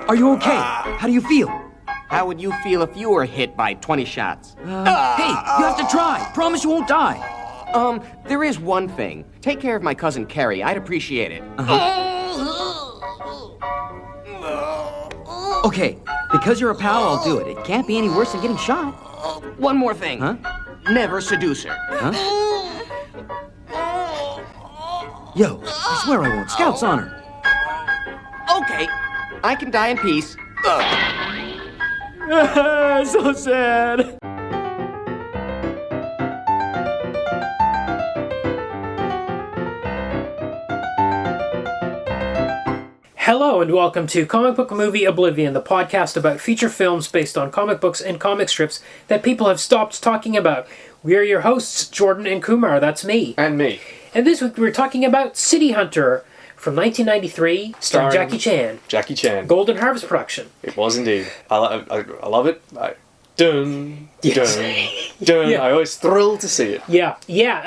Are you okay? How do you feel? How would you feel if you were hit by 20 shots? Hey, you have to try. Promise you won't die. There is one thing. Take care of my cousin Kerry. I'd appreciate it. Okay, because you're a pal, I'll do it. It can't be any worse than getting shot. One more thing. Huh? Never seduce her. Huh? Yo, I swear I won't. Scout's honor. Okay, I can die in peace. So sad. Hello and welcome to Comic Book Movie Oblivion, the podcast about feature films based on comic books and comic strips that people have stopped talking about. We are your hosts, Jordan and Kumar, that's me. And me. And this week we're talking about Ciity Hunter from 1993, starring Jackie Chan. Jackie Chan. Golden Harvest production. It was indeed. I love it. Dun, Yes. dun, dun. Yeah. I always thrilled to see it. Yeah,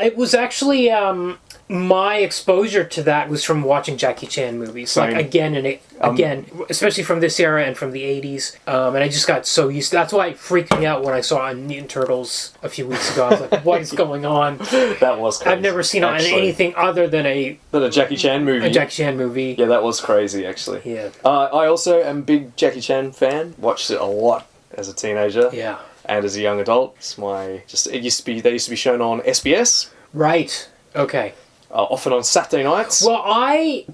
it was actually, my exposure to that was from watching Jackie Chan movies. Same. Like, again and again, especially from this era and from the 80s. And I just got so used to that's why it freaked me out when I saw Mutant Turtles a few weeks ago. I was like, what is going on? That was crazy. I've never seen anything other than a Jackie Chan movie. A Jackie Chan movie. Yeah, that was crazy, actually. Yeah. I also am a big Jackie Chan fan. Watched it a lot as a teenager. Yeah. And as a young adult. They used to be shown on SBS. Right. Okay. Often on Saturday nights. Well, I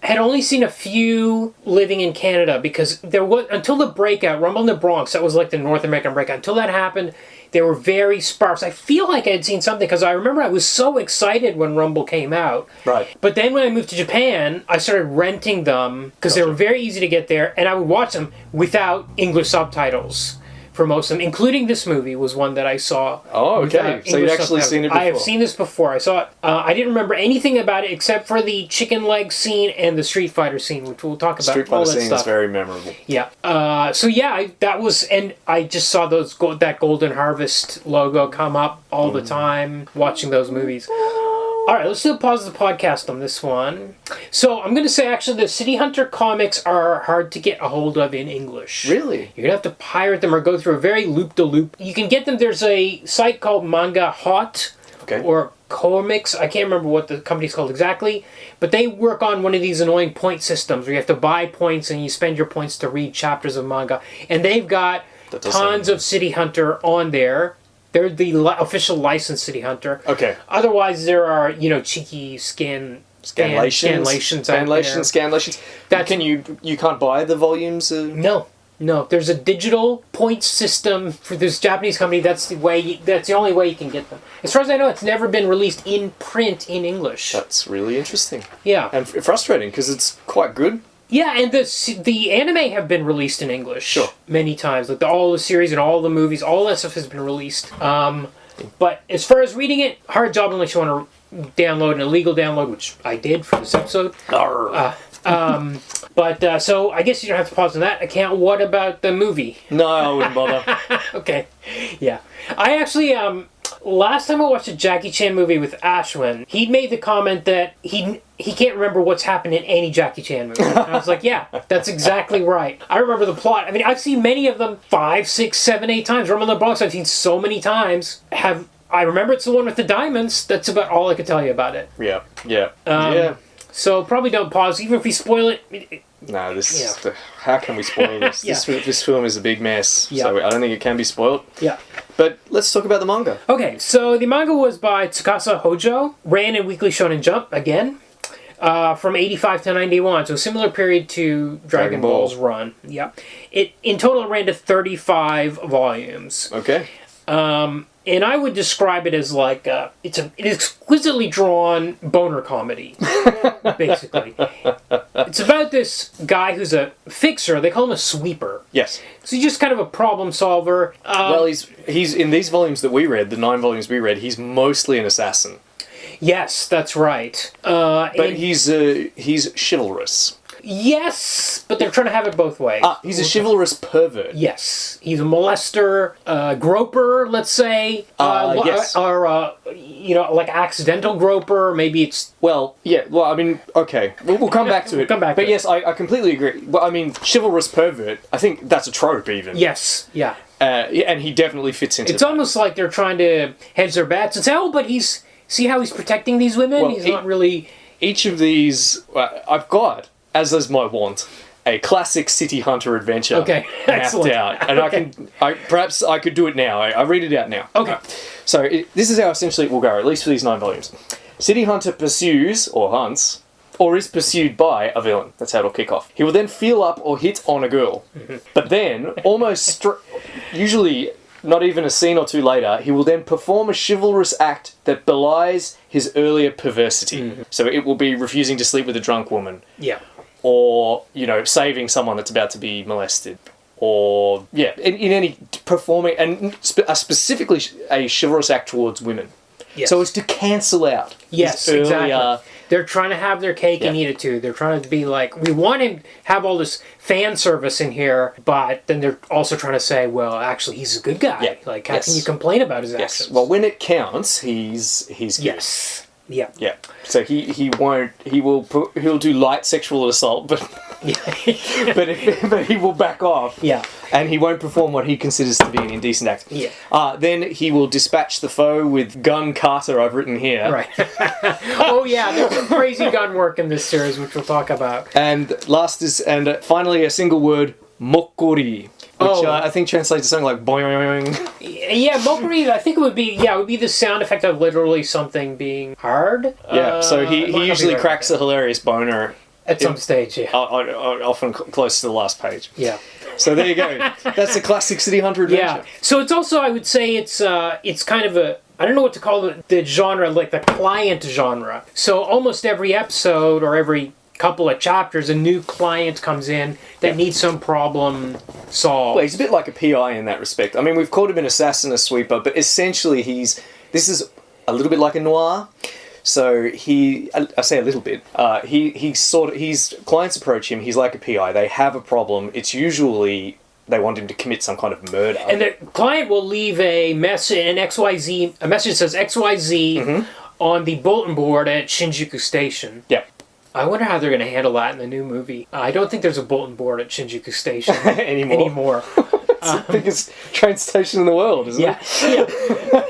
had only seen a few living in Canada because there was, until the breakout, Rumble in the Bronx, that was like the North American breakout. Until that happened, they were very sparse. I feel like I had seen something because I remember I was so excited when Rumble came out. Right. But then when I moved to Japan, I started renting them because they were very easy to get there, and I would watch them without English subtitles. For most of them, including this movie, was one that I saw. Oh, okay. So you'd actually seen it before. I have seen this before. I saw it. I didn't remember anything about it except for the chicken leg scene and the Street Fighter scene, which we'll talk about. Street Fighter scene stuff. is very memorable. Yeah. That was, and I just saw that Golden Harvest logo come up all the time watching those movies. All right, let's pause the podcast on this one. So I'm going to say, actually, the Ciity Hunter comics are hard to get a hold of in English. Really? You're going to have to pirate them or go through a very loop-de-loop. You can get them, there's a site called Manga Hot, or Comics. I can't remember what the company's called exactly, but they work on one of these annoying point systems where you have to buy points and you spend your points to read chapters of manga. And they've got tons of Ciity Hunter on there. They're the official licensed Ciity Hunter. Okay. Otherwise, there are, cheeky scanlations out there. Scanlations. You can't buy the volumes? No. There's a digital point system for this Japanese company. That's the only way you can get them. As far as I know, it's never been released in print in English. That's really interesting. Yeah. And frustrating, because it's quite good. Yeah, and the anime have been released in English many times. Like all the series and all the movies, all that stuff has been released. But as far as reading it, hard job unless you want to download an illegal download, which I did for this episode. So I guess you don't have to pause on that account. What about the movie? No, I wouldn't bother. Okay, yeah. I actually, last time I watched a Jackie Chan movie with Ashwin, he'd made the comment that he can't remember what's happened in any Jackie Chan movie. And I was like, yeah, that's exactly right. I remember the plot. I mean, I've seen many of them 5, 6, 7, 8 times. Rumble in the Bronx I've seen so many times. I remember it's the one with the diamonds. That's about all I could tell you about it. Yeah. So probably don't pause, even if we spoil it. No, how can we spoil this? Yeah. This film is a big mess, Yeah. so I don't think it can be spoiled. Yeah. But let's talk about the manga. Okay, so the manga was by Tsukawa Hojo, ran in Weekly Shonen Jump, again, from 85 to 91, so a similar period to Dragon Ball's run. Yeah. In total, it ran to 35 volumes. Okay. And I would describe it as like it's an exquisitely drawn boner comedy, basically. It's about this guy who's a fixer. They call him a sweeper. Yes. So he's just kind of a problem solver. Well, he's in these volumes that we read, the 9 volumes we read. He's mostly an assassin. Yes, that's right. But he's chivalrous. Yes, but they're trying to have it both ways. He's a chivalrous pervert. Yes, he's a molester, groper, let's say. Yes. Or, like accidental groper. Maybe it's... Well, yeah, well, I mean, okay. We'll come back to it. We'll come back but to yes, I completely agree. Well, I mean, chivalrous pervert, I think that's a trope, even. Yes, yeah. And he definitely fits into It's almost like they're trying to hedge their bets and say, oh, but he's... See how he's protecting these women? Well, he's not really... Each of these... I've got, as is my want, a classic Ciity Hunter adventure Okay, mapped excellent. out. And perhaps I could do it now. I read it out now. Okay. So this is how essentially it will go, at least for these 9 volumes. Ciity Hunter pursues, or hunts, or is pursued by a villain. That's how it'll kick off. He will then feel up or hit on a girl. But then, almost usually not even a scene or two later, he will then perform a chivalrous act that belies his earlier perversity. So it will be refusing to sleep with a drunk woman. Yeah. Or, saving someone that's about to be molested. Or, yeah, in any performing, and specifically a chivalrous act towards women. Yes. So it's to cancel out. Yes, his earlier, exactly. They're trying to have their cake and Yeah. eat it too. They're trying to be like, we want to have all this fan service in here, but then they're also trying to say, well, actually, he's a good guy. Yeah. Like, how Yes. can you complain about his Yes. actions? Well, when it counts, he's good. Yes. Yeah. Yeah. So he'll do light sexual assault, but but he will back off. Yeah. And he won't perform what he considers to be an indecent act. Yeah. Then he will dispatch the foe with gun Carter, I've written here. Right. Oh, yeah, there's some crazy gun work in this series, which we'll talk about. And finally a single word, mokori. Which I think translates to something like boing. Yeah, mockery, I think it would be the sound effect of literally something being hard. Yeah, so he might not be usually right. cracks a hilarious boner. At some stage, yeah. Often close to the last page. Yeah. So there you go. That's a classic Ciity Hunter adventure. Yeah. So it's also, I would say, it's kind of a, I don't know what to call the genre, like the client genre. So almost every episode or every couple of chapters, a new client comes in that needs some problem solved. Well, he's a bit like a PI in that respect. I mean, we've called him an assassin, a sweeper, but essentially this is a little bit like a noir. So I say a little bit. His clients approach him. He's like a PI. They have a problem. It's usually they want him to commit some kind of murder. And the client will leave a message, a message that says XYZ on the bulletin board at Shinjuku Station. Yeah. I wonder how they're going to handle that in the new movie. I don't think there's a bulletin board at Shinjuku Station anymore. It's the biggest train station in the world, isn't it?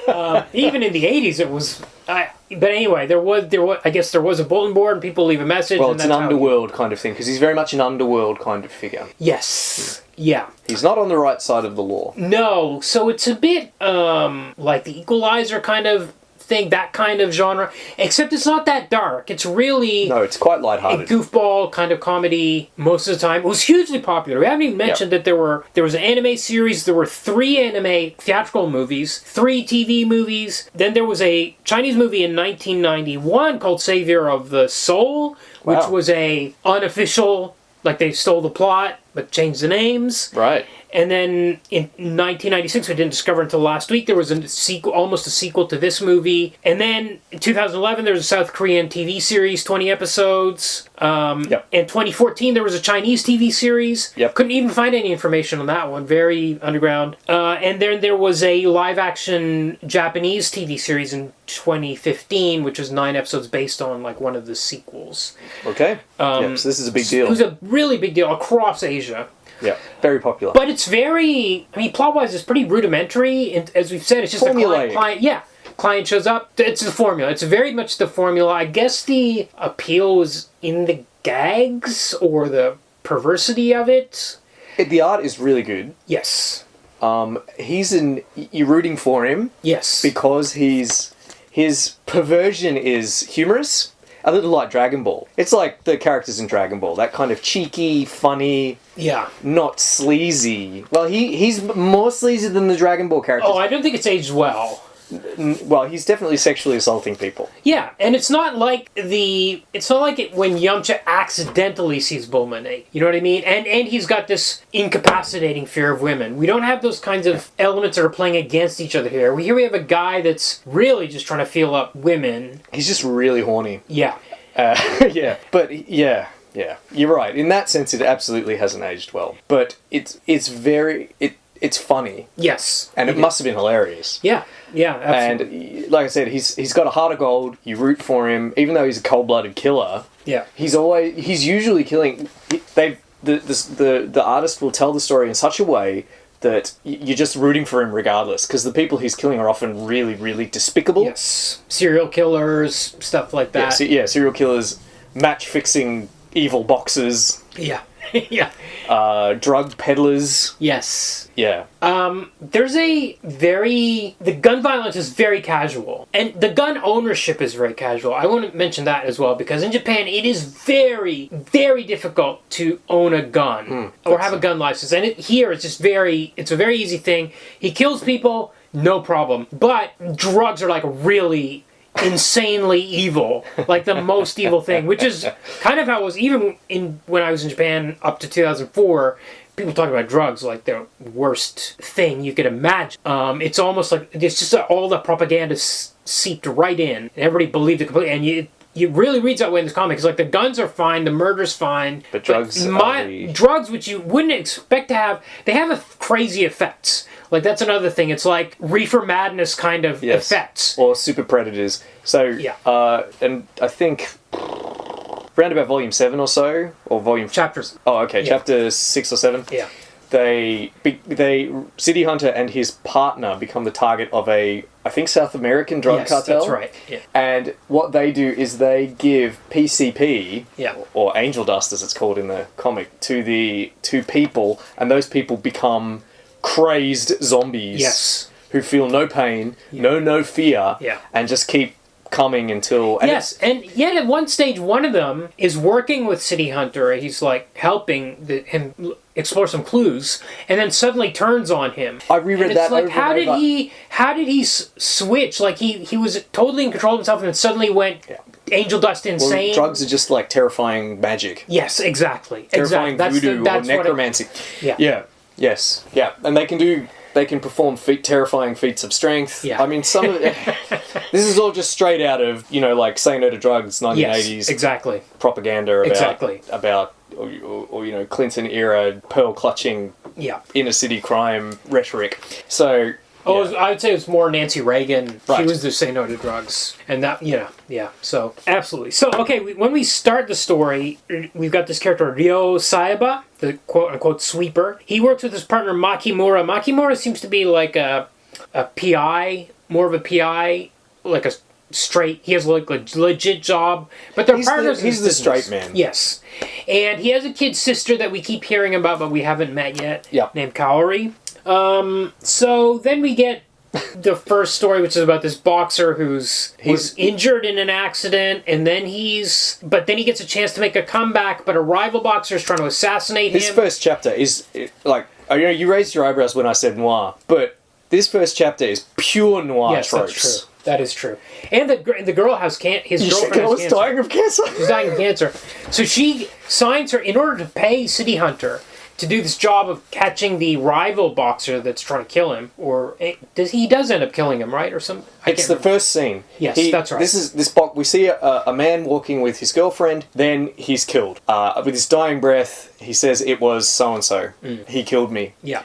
Yeah. Even in the 80s, it was. But anyway, there was. I guess there was a bulletin board, and people leave a message. Well, and it's an underworld kind of thing because he's very much an underworld kind of figure. Yes. Yeah. He's not on the right side of the law. No. So it's a bit like the Equalizer kind of thing, that kind of genre. Except it's not that dark. It's really. No, it's quite A lighthearted. goofball kind of comedy most of the time. It was hugely popular. We haven't even mentioned that there was an anime series, there were 3 anime theatrical movies, 3 TV movies. Then there was a Chinese movie in 1991 called Savior of the Soul, which Wow. was a unofficial, like they stole the plot but changed the names. Right. And then in 1996, we didn't discover until last week, there was a sequel, almost a sequel to this movie. And then in 2011, there was a South Korean TV series, 20 episodes. Yep. In 2014, there was a Chinese TV series. Yep. Couldn't even find any information on that one. Very underground. And then there was a live-action Japanese TV series in 2015, which was 9 episodes based on like one of the sequels. Okay. So this is a big deal. It was a really big deal across Asia. Yeah. Very popular. But it's very, plot-wise, it's pretty rudimentary. And as we've said, it's just Formulaic. a client. Yeah. Client shows up. It's the formula. It's very much the formula. I guess the appeal was in the gags or the perversity of it. The art is really good. Yes. You're rooting for him Yes. because his perversion is humorous. A little like Dragon Ball. It's like the characters in Dragon Ball. That kind of cheeky, funny, Yeah. not sleazy. Well, he's more sleazy than the Dragon Ball characters. Oh, I don't think it's aged well. Well, he's definitely sexually assaulting people. Yeah, and it's not like when Yamcha accidentally sees Bulma. You know what I mean? And he's got this incapacitating fear of women. We don't have those kinds of elements that are playing against each other here. Here we have a guy that's really just trying to feel up women. He's just really horny. Yeah. Yeah. But, yeah. Yeah, you're right. In that sense, it absolutely hasn't aged well. But it's funny. Yes. And it must have been hilarious. Yeah, absolutely. And like I said, he's got a heart of gold. You root for him, even though he's a cold-blooded killer. Yeah. He's usually killing. The artist will tell the story in such a way that you're just rooting for him regardless, because the people he's killing are often really, really despicable. Yes. Serial killers, stuff like that. Serial killers, match-fixing evil boxers. Yeah. Yeah. Drug peddlers. Yes. Yeah. There's the gun violence is very casual. And the gun ownership is very casual. I want to mention that as well, because in Japan it is very, very difficult to own a gun or have a gun license. And here it's just it's a very easy thing. He kills people, no problem. But drugs are like really insanely evil, like the most evil thing, which is kind of how it was even when I was in Japan up to 2004. People talk about drugs like the worst thing you could imagine. It's almost like it's just all the propaganda seeped right in, and everybody believed it completely. And it really reads that way in this comic. It's like the guns are fine, the murder's fine, but drugs, drugs which you wouldn't expect to have, they have crazy effects. Like, that's another thing. It's like reefer madness kind of effects. Or super predators. So, and I think around about volume 7 or so, or volume... Chapters. Oh, okay. Yeah. Chapter 6 or 7. Yeah. Ciity Hunter and his partner become the target of a, I think, South American drug cartel. That's right. Yeah. And what they do is they give PCP, yeah, or angel dust as it's called in the comic, to people, and those people become crazed zombies. Yes. Who feel no pain, no fear, and just keep coming until... And yet at one stage, one of them is working with Ciity Hunter. He's like helping him explore some clues, and then suddenly turns on him. I reread that like, over how and over. How did he switch? Like he was totally in control of himself, and then suddenly went angel dust insane. Well, drugs are just like terrifying magic. Yes, exactly. Terrifying voodoo or necromancy. Yes. And they can perform terrifying feats of strength. Yeah. I mean, some of it... This is all just straight out of, like, Say No to Drugs, 1980s. Yes, exactly. Propaganda about or Clinton-era pearl-clutching inner city crime rhetoric. So... I would say it's more Nancy Reagan. Right. She was the Say No to Drugs. And that, so, absolutely. So, okay, when we start the story, we've got this character, Ryo Saeba, the quote-unquote sweeper. He works with his partner, Makimura. Makimura seems to be like a PI, more of a PI, like a straight, he has like a legit job, but they're partners. He's the straight man. Yes. And he has a kid sister that we keep hearing about, but we haven't met yet, named Kaori. So then we get the first story, which is about this boxer who's injured in an accident, and then he gets a chance to make a comeback, but a rival boxer is trying to assassinate him. This first chapter is like, you raised your eyebrows when I said noir, but this first chapter is pure noir tropes. That's true. That is true. And the girl has his girlfriend has cancer. Dying of cancer. She's dying of cancer. So she signs her in order to pay Ciity Hunter to do this job of catching the rival boxer that's trying to kill him, or he does end up killing him, right? Or some. It's the first scene. Yes, that's right. This box. We see a man walking with his girlfriend. Then he's killed. With his dying breath, he says, "It was so and so. He killed me." Yeah.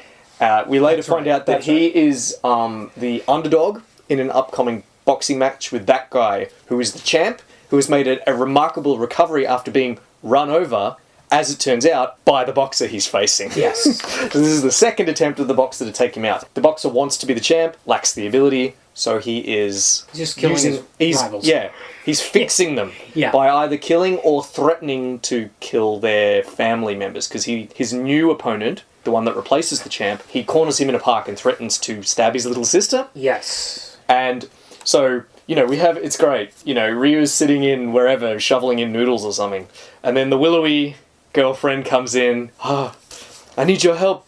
We later find out that he is the underdog in an upcoming boxing match with that guy who is the champ, who has made a remarkable recovery after being run over, as it turns out, by the boxer he's facing. Yes. So this is the second attempt of the boxer to take him out. The boxer wants to be the champ, lacks the ability, so he is... just killing his rivals. Yeah. He's fixing them by either killing or threatening to kill their family members, because his new opponent, the one that replaces the champ, he corners him in a park and threatens to stab his little sister. Yes. And so... it's great. Ryu's sitting in wherever, shoveling in noodles or something. And then the willowy girlfriend comes in. I need your help.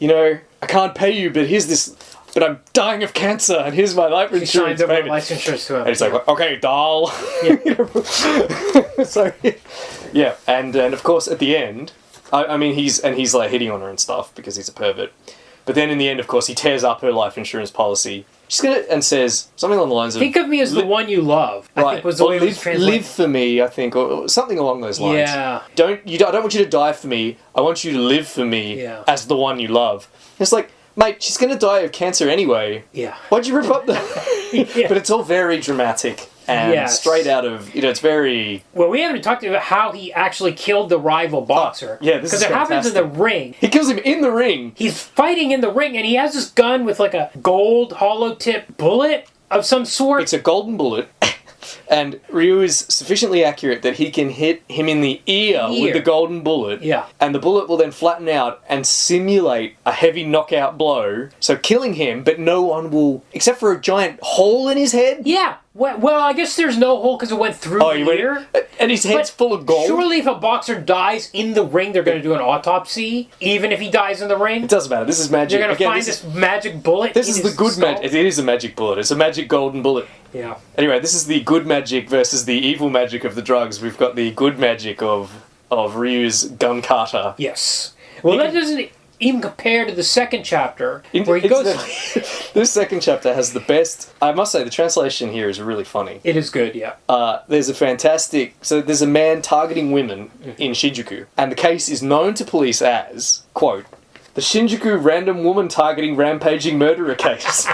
I can't pay you, but I'm dying of cancer, and here's my life insurance. She signs over life insurance to him. And he's like, okay, doll. Yeah. And of course, at the end, he's like hitting on her and stuff because he's a pervert. But then in the end, of course, he tears up her life insurance policy. She's gonna and says something along the lines of Think of me as the one you love. I think was the or way it was translated. live for me, I think, or something along those lines. Yeah. I don't want you to die for me. I want you to live for me as the one you love. It's like, mate, she's gonna die of cancer anyway. Yeah. Why'd you rip up the? Yeah. But it's all very dramatic and straight out of it's very. Well, we haven't talked about how he actually killed the rival boxer. Yeah, this is because it happens in the ring. He kills him in the ring. He's fighting in the ring, and he has this gun with like a gold hollow tip bullet of some sort. It's a golden bullet. And Ryu is sufficiently accurate that he can hit him in the ear with the golden bullet. Yeah. And the bullet will then flatten out and simulate a heavy knockout blow. So killing him, but no one will... Except for a giant hole in his head? Yeah. Well, I guess there's no hole because it went through the ear. And his head's full of gold? Surely if a boxer dies in the ring, they're going to do an autopsy, even if he dies in the ring? It doesn't matter. This is magic. They're going to find this magic bullet. This is the good magic. It is a magic bullet. It's a magic golden bullet. Yeah. Anyway, this is the good magic versus the evil magic of the drugs. We've got the good magic of Ryu's gun kata. Yes. Well, that doesn't even compare to the second chapter, where he goes... This second chapter has the best... I must say, the translation here is really funny. It is good, yeah. There's a fantastic... So there's a man targeting women in Shinjuku, and the case is known to police as, quote, the Shinjuku random woman targeting rampaging murderer case.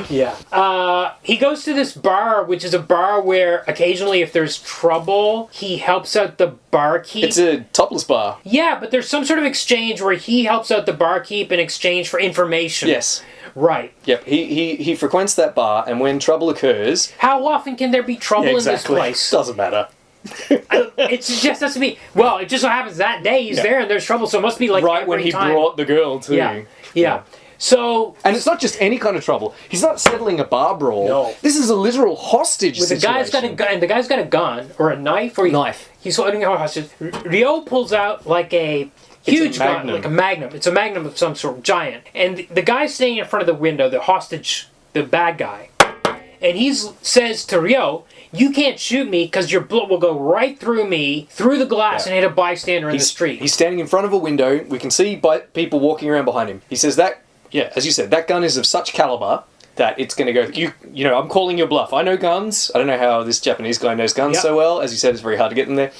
Yeah. He goes to this bar, which is a bar where occasionally if there's trouble, he helps out the barkeep. It's a topless bar. Yeah, but there's some sort of exchange where he helps out the barkeep in exchange for information. Yes. Right. Yep. He frequents that bar, and when trouble occurs... How often can there be trouble in this place? Doesn't matter. It just has to be... Well, it just so happens that day he's there and there's trouble, so it must be like right when he brought the girl too. Yeah. So... And it's not just any kind of trouble. He's not settling a bar brawl. No. This is a literal hostage situation. The guy's got a gun, and the guy's got a gun, or a knife, or... He's holding a hostage. Ryo pulls out like a... huge gun, like a magnum. It's a magnum of some sort, giant. And the guy's standing in front of the window, the hostage, the bad guy. And he says to Ryo, you can't shoot me because your bullet will go right through me, through the glass, and hit a bystander in the street. He's standing in front of a window. We can see people walking around behind him. He says that, as you said, that gun is of such caliber that it's going to go... You know, I'm calling your bluff. I know guns. I don't know how this Japanese guy knows guns so well. As you said, it's very hard to get them there.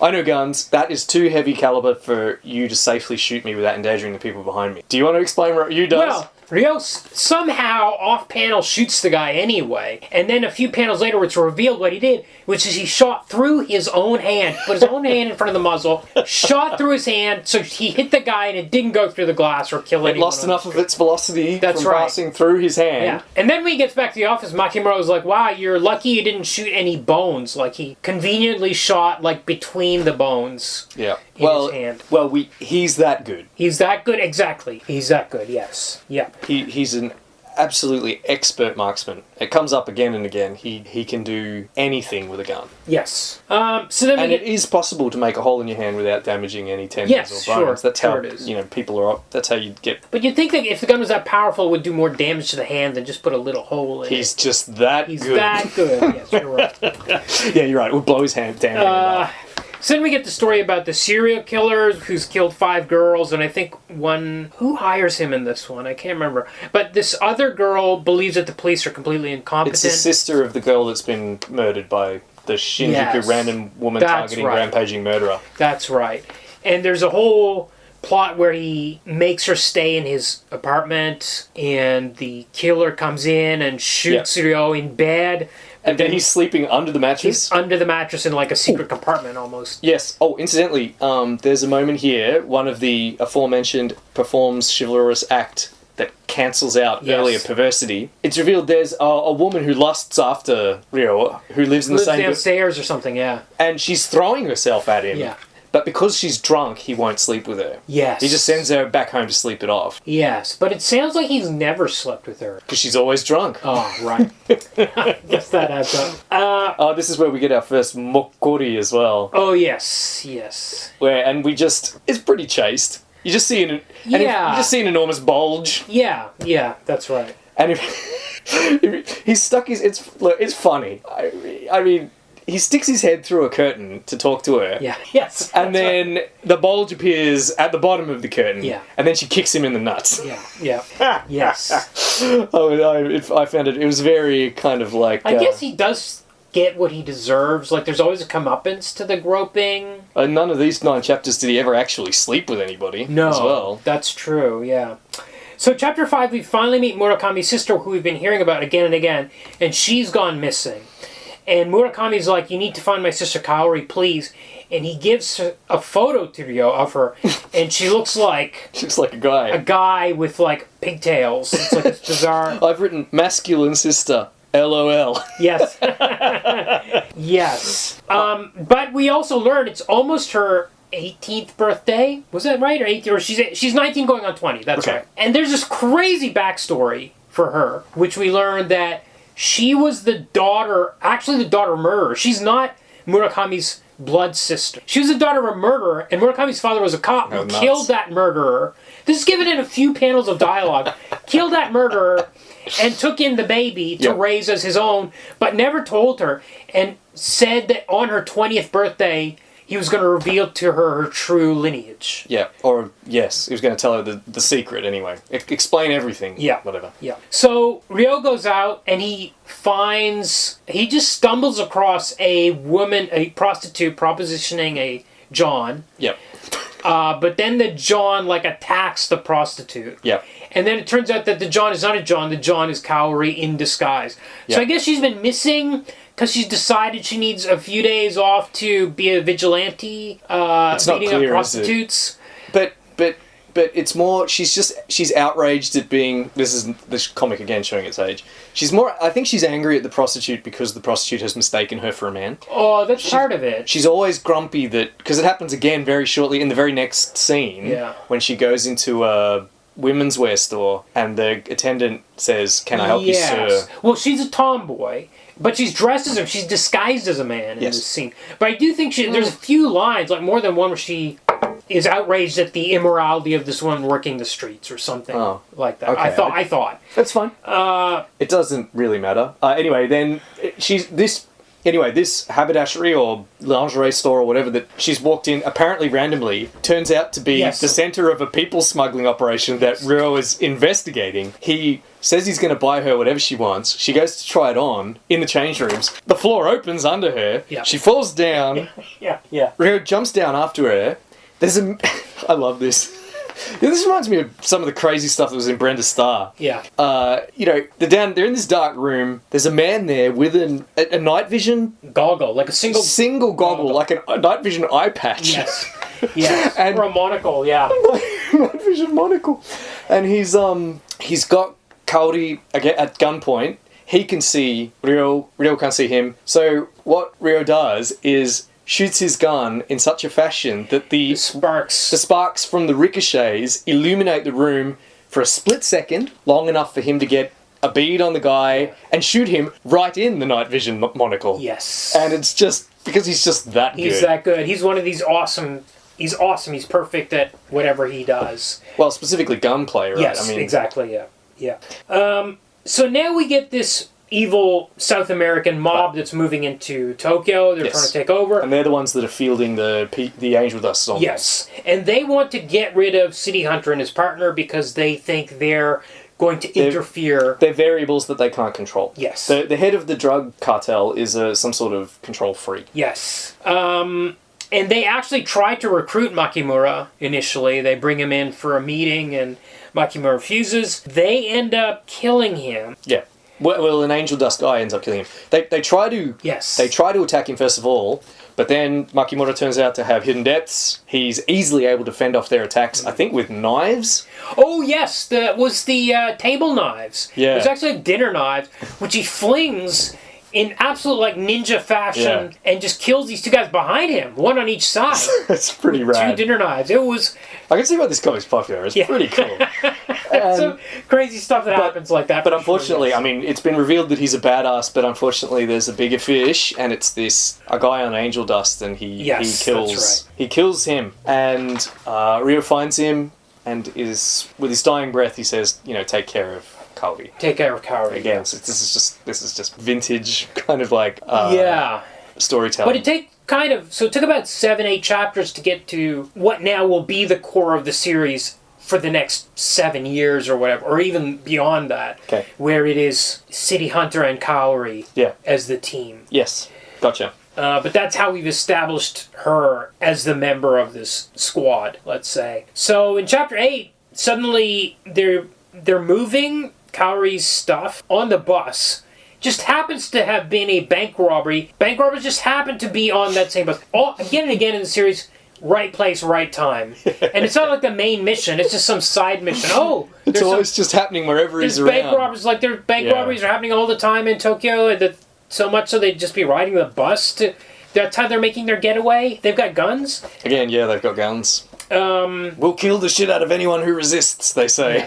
I know guns. That is too heavy caliber for you to safely shoot me without endangering the people behind me. Do you want to explain what Ryu does? Well, Ryo somehow off-panel shoots the guy anyway, and then a few panels later it's revealed what he did, which is he shot through his own hand, put his own hand in front of the muzzle, shot through his hand, so he hit the guy and it didn't go through the glass or kill anyone. It lost enough of its velocity from passing through his hand. Yeah. And then when he gets back to the office, Makimura's like, wow, you're lucky you didn't shoot any bones. Like, he conveniently shot, like, between the bones. Yeah. In his hand. Well, he's that good. He's that good, exactly. He's that good, yes. Yeah. He's an absolutely expert marksman. It comes up again and again. He can do anything with a gun. Yes. So then it is possible to make a hole in your hand without damaging any tendons or bones. That's how it is. People are. That's how you get. But you'd think that if the gun was that powerful, it would do more damage to the hand than just put a little hole in it. He's just that good. He's that good. Yes, you're right. Yeah, you're right. It would blow his hand down. So then we get the story about the serial killer who's killed 5 girls, and I think one... Who hires him in this one? I can't remember. But this other girl believes that the police are completely incompetent. It's the sister of the girl that's been murdered by the Shinjuku random woman targeting rampaging murderer. That's right. And there's a whole plot where he makes her stay in his apartment, and the killer comes in and shoots Ryo in bed. And then he's sleeping under the mattress? He's under the mattress in like a secret compartment almost. Yes. Oh, incidentally, there's a moment here, one of the aforementioned performs chivalrous act that cancels out earlier perversity. It's revealed there's a woman who lusts after Ryo, who lives in the same... downstairs or something, and she's throwing herself at him. Yeah. But because she's drunk, he won't sleep with her. Yes. He just sends her back home to sleep it off. Yes, but it sounds like he's never slept with her. Because she's always drunk. Oh, right. I guess that adds up. This is where we get our first mokori as well. Oh, yes, yes. It's pretty chaste. You just see you just see an enormous bulge. Yeah, that's right. And if he's stuck it's funny. I mean, he sticks his head through a curtain to talk to her. Yeah. Yes. And then the bulge appears at the bottom of the curtain. Yeah. And then she kicks him in the nuts. Yeah. Yes. I found it was very kind of like... I guess he does get what he deserves. Like, there's always a comeuppance to the groping. none of these 9 chapters did he ever actually sleep with anybody as well. That's true, yeah. So chapter 5, we finally meet Murakami's sister, who we've been hearing about again and again, and she's gone missing. And Murakami's like, you need to find my sister Kaori, please. And he gives a photo to Ryo of her, and she looks like... She looks like a guy. A guy with, like, pigtails. It's like this bizarre... I've written masculine sister. LOL. Yes. Yes. But we also learned it's almost her 18th birthday. Was that right? Or 18? Or she's 19 going on 20. That's Okay. right. And there's this crazy backstory for her, which we learned that she was the daughter of murderer. She's not Murakami's blood sister. She was the daughter of a murderer, and Murakami's father was a cop who killed that murderer. This is given in a few panels of dialogue. Killed that murderer and took in the baby to raise as his own, but never told her, and said that on her 20th birthday, he was going to reveal to her true lineage. Yeah, or yes, he was going to tell her the secret anyway. Explain everything. Yeah. Whatever. Yeah. So Ryo goes out and he just stumbles across a woman, a prostitute propositioning a John. Yep. But then the John attacks the prostitute. Yep. And then it turns out that the John is not a John. The John is Kaori in disguise. Yep. So I guess she's been missing because she's decided she needs a few days off to be a vigilante, beating up prostitutes. But it's more, she's outraged at being, this is this comic again showing its age. I think she's angry at the prostitute because the prostitute has mistaken her for a man. Oh, that's part of it. She's always grumpy because it happens again very shortly in the very next scene. Yeah. When she goes into a women's wear store and the attendant says, "Can I help you, sir?" Well, she's a tomboy, but she's dressed as him. She's disguised as a man in this scene. But I do think there's a few lines, like more than one, where she is outraged at the immorality of this woman working the streets or something like that. Okay. I thought. That's fine. It doesn't really matter. Anyway, then this haberdashery or lingerie store or whatever that she's walked in apparently randomly turns out to be the centre of a people smuggling operation that Ryo is investigating. He says he's going to buy her whatever she wants. She goes to try it on in the change rooms. The floor opens under her. Yeah. She falls down. Yeah. Ryo jumps down after her. I love this. This reminds me of some of the crazy stuff that was in Brenda Starr. Yeah. They're in this dark room. There's a man there with a night vision goggle, like a single goggle, like a night vision eye patch. Yes. Yes. And or a monocle, yeah. night vision monocle. And he's got Kaori at gunpoint. He can see Ryo can't see him. So what Ryo does is shoots his gun in such a fashion that the sparks from the ricochets illuminate the room for a split second, long enough for him to get a bead on the guy and shoot him right in the night vision monocle. Yes. And it's just because he's just that good. He's that good. He's one of these awesome. He's awesome. He's perfect at whatever he does. Well, specifically gunplay, right? Yes, exactly. Yeah. So now we get this evil South American mob that's moving into Tokyo. They're trying to take over. And they're the ones that are fielding the Angel Dust zombies. Yes. And they want to get rid of Ciity Hunter and his partner because they think they're going to interfere. They're variables that they can't control. Yes. The head of the drug cartel is some sort of control freak. Yes. And they actually try to recruit Makimura initially. They bring him in for a meeting and Makimura refuses. They end up killing him. Yeah. Well, an Angel Dust guy ends up killing him. They try to attack him first of all, but then Makimura turns out to have hidden depths. He's easily able to fend off their attacks, I think with knives. Oh yes, that was the table knives. Yeah. There's actually dinner knives, which he flings in absolute ninja fashion and just kills these two guys behind him, one on each side. It's pretty rad. 2 dinner knives. It was... I can see why this comic's popular. It's pretty cool. Some crazy stuff that happens like that. But unfortunately, I mean, it's been revealed that he's a badass, but unfortunately there's a bigger fish, and it's a guy on Angel Dust, and he kills him. And Ryo finds him, and is, with his dying breath, he says, take care of Kaori. Take care of Kaori. Again, so this is just vintage kind of storytelling. But it took about 7-8 chapters to get to what now will be the core of the series for the next 7 years or whatever, or even beyond that. Okay. Where it is Ciity Hunter and Kaori as the team. Yes, gotcha. But that's how we've established her as the member of this squad, let's say. So in chapter 8, suddenly they're moving Kaori's stuff on the bus. Just happens to have been a bank robbery. Bank robbers just happen to be on that same bus. Again and again in the series, right place, right time. And it's not like the main mission, it's just some side mission. It's always just happening wherever he's around. Bank robbers, robberies are happening all the time in Tokyo, and so much so they'd just be riding the bus that's how they're making their getaway. They've got guns. Again, yeah, they've got guns. We'll kill the shit out of anyone who resists, they say.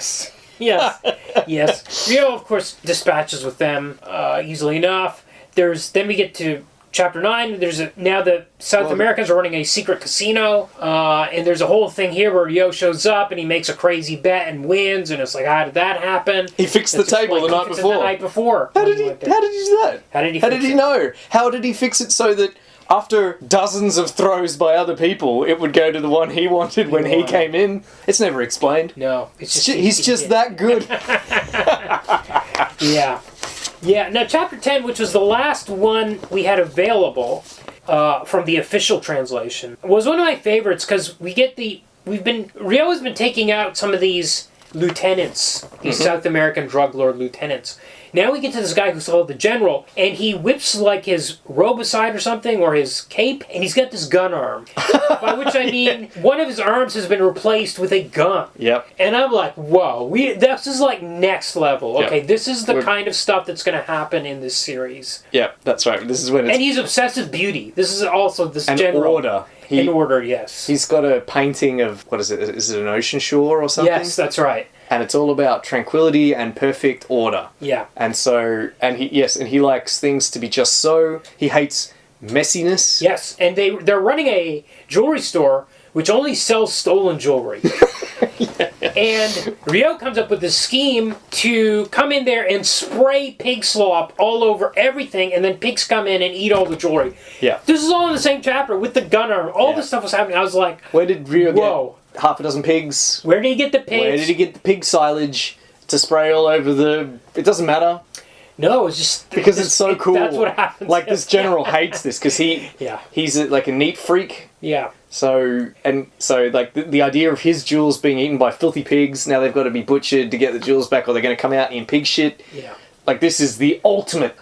Yes. Ryo, of course, dispatches with them easily enough. Then we get to chapter 9. Now the South Americans are running a secret casino, and there's a whole thing here where Ryo shows up and he makes a crazy bet and wins, and it's like, how did that happen? He fixed the table the night before. How did he do that? How did he know? How did he fix it so that after dozens of throws by other people, it would go to the one he wanted when he came in? It's never explained. No. He's just that good. Yeah. Yeah, now chapter 10, which was the last one we had available from the official translation, was one of my favorites because Ryo has been taking out some of these lieutenants, these South American drug lord lieutenants. Now we get to this guy who's called the General, and he whips like his robicide or something, or his cape, and he's got this gun arm. By which I mean, one of his arms has been replaced with a gun. Yep. And I'm like, whoa, this is like next level. Okay, this is the kind of stuff that's going to happen in this series. Yeah, that's right. This is when it's... And he's obsessed with beauty. This is also this General. Order. In order, yes. He's got a painting of, what is it? Is it an ocean shore or something? Yes, that's right. And it's all about tranquility and perfect order. Yeah. And he likes things to be just so. He hates messiness. Yes, and they're running a jewelry store which only sells stolen jewelry. And Ryo comes up with this scheme to come in there and spray pig slop all over everything, and then pigs come in and eat all the jewelry. Yeah. This is all in the same chapter with the gun arm. All this stuff was happening. I was like, where did Ryo get half a dozen pigs? Where did he get the pigs? Where did he get the pig silage to spray all over the... It doesn't matter. No, it's just... Because it's so cool. That's what happens. Like, this general hates this because he's like a neat freak. Yeah. So like, the idea of his jewels being eaten by filthy pigs, now they've got to be butchered to get the jewels back, or they're going to come out in pig shit. Yeah. Like, this is the ultimate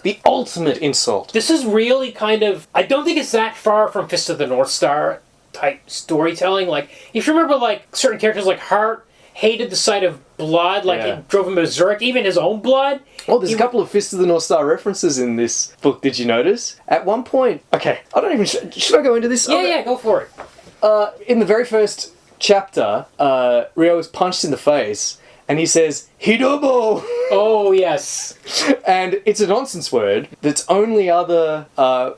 insult. This is really kind of... I don't think it's that far from Fist of the North Star type storytelling. Like, if you remember, like, certain characters like Hart hated the sight of blood, like it drove him berserk, even his own blood. Oh, there's a couple of Fist of the North Star references in this book, did you notice? At one point... Okay, I don't even... Should I go into this? Yeah, go for it. In the very first chapter, Ryo is punched in the face, and he says, Hidobo! Oh, yes. And it's a nonsense word that's only other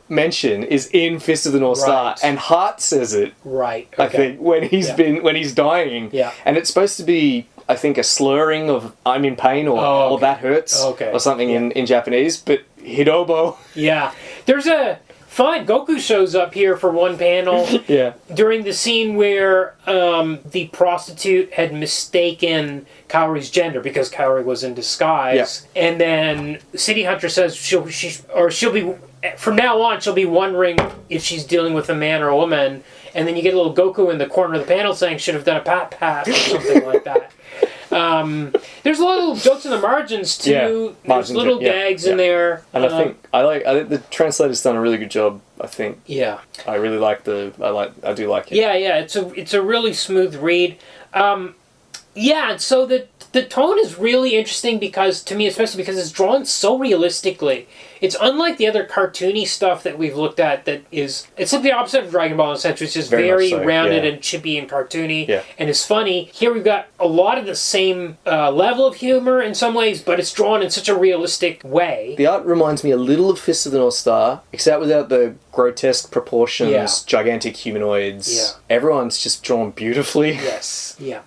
mention is in Fist of the North Star, and Hart says it. Right. Okay. I think when he's dying. Yeah. And it's supposed to be, I think, a slurring of "I'm in pain" or "that hurts" or something in Japanese. But Hidobo. Yeah. There's a. Fine, Goku shows up here for one panel. During the scene where the prostitute had mistaken Kaori's gender because Kaori was in disguise, and then Ciity Hunter says she'll be from now on she'll be wondering if she's dealing with a man or a woman, and then you get a little Goku in the corner of the panel saying should have done a pat or something like that. There's a lot of little jokes in the margins too. There's little gags in there, and I think the translator's done a really good job. I think. Yeah. I really like I do like it. Yeah. It's a really smooth read. And so the tone is really interesting because, to me especially, because it's drawn so realistically. It's unlike the other cartoony stuff that we've looked at it's like the opposite of Dragon Ball in a sense, which is very rounded and chippy and cartoony and is funny. Here we've got a lot of the same level of humor in some ways, but it's drawn in such a realistic way. The art reminds me a little of Fist of the North Star, except without the grotesque proportions, gigantic humanoids. Yeah. Everyone's just drawn beautifully. Yes. Yeah.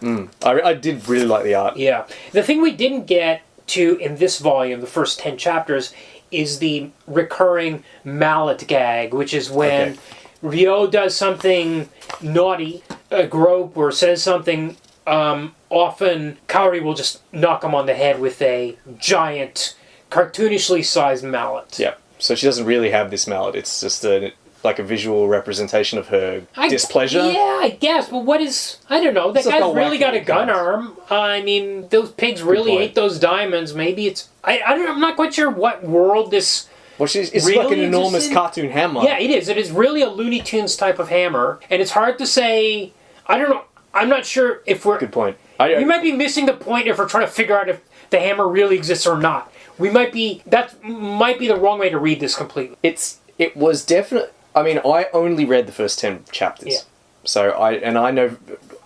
I did really like the art. Yeah. The thing we didn't get to in this volume, the first 10 chapters, is the recurring mallet gag, which is when Ryo does something naughty, a grope, or says something, often Kaori will just knock him on the head with a giant, cartoonishly sized mallet. Yeah. So she doesn't really have this mallet. It's just like a visual representation of her displeasure. Yeah, I guess. But what is... I don't know. That guy's really got a gun arm. I mean, those pigs really ate those diamonds. Maybe it's... I'm not quite sure what world this... Well, it's really like an enormous cartoon hammer. Yeah, it is. It is really a Looney Tunes type of hammer. And it's hard to say... I don't know. I'm not sure if we're... Good point. We might be missing the point if we're trying to figure out if the hammer really exists or not. We might be... That might be the wrong way to read this completely. It was definitely... I mean, I only read the first 10 chapters. Yeah. So I know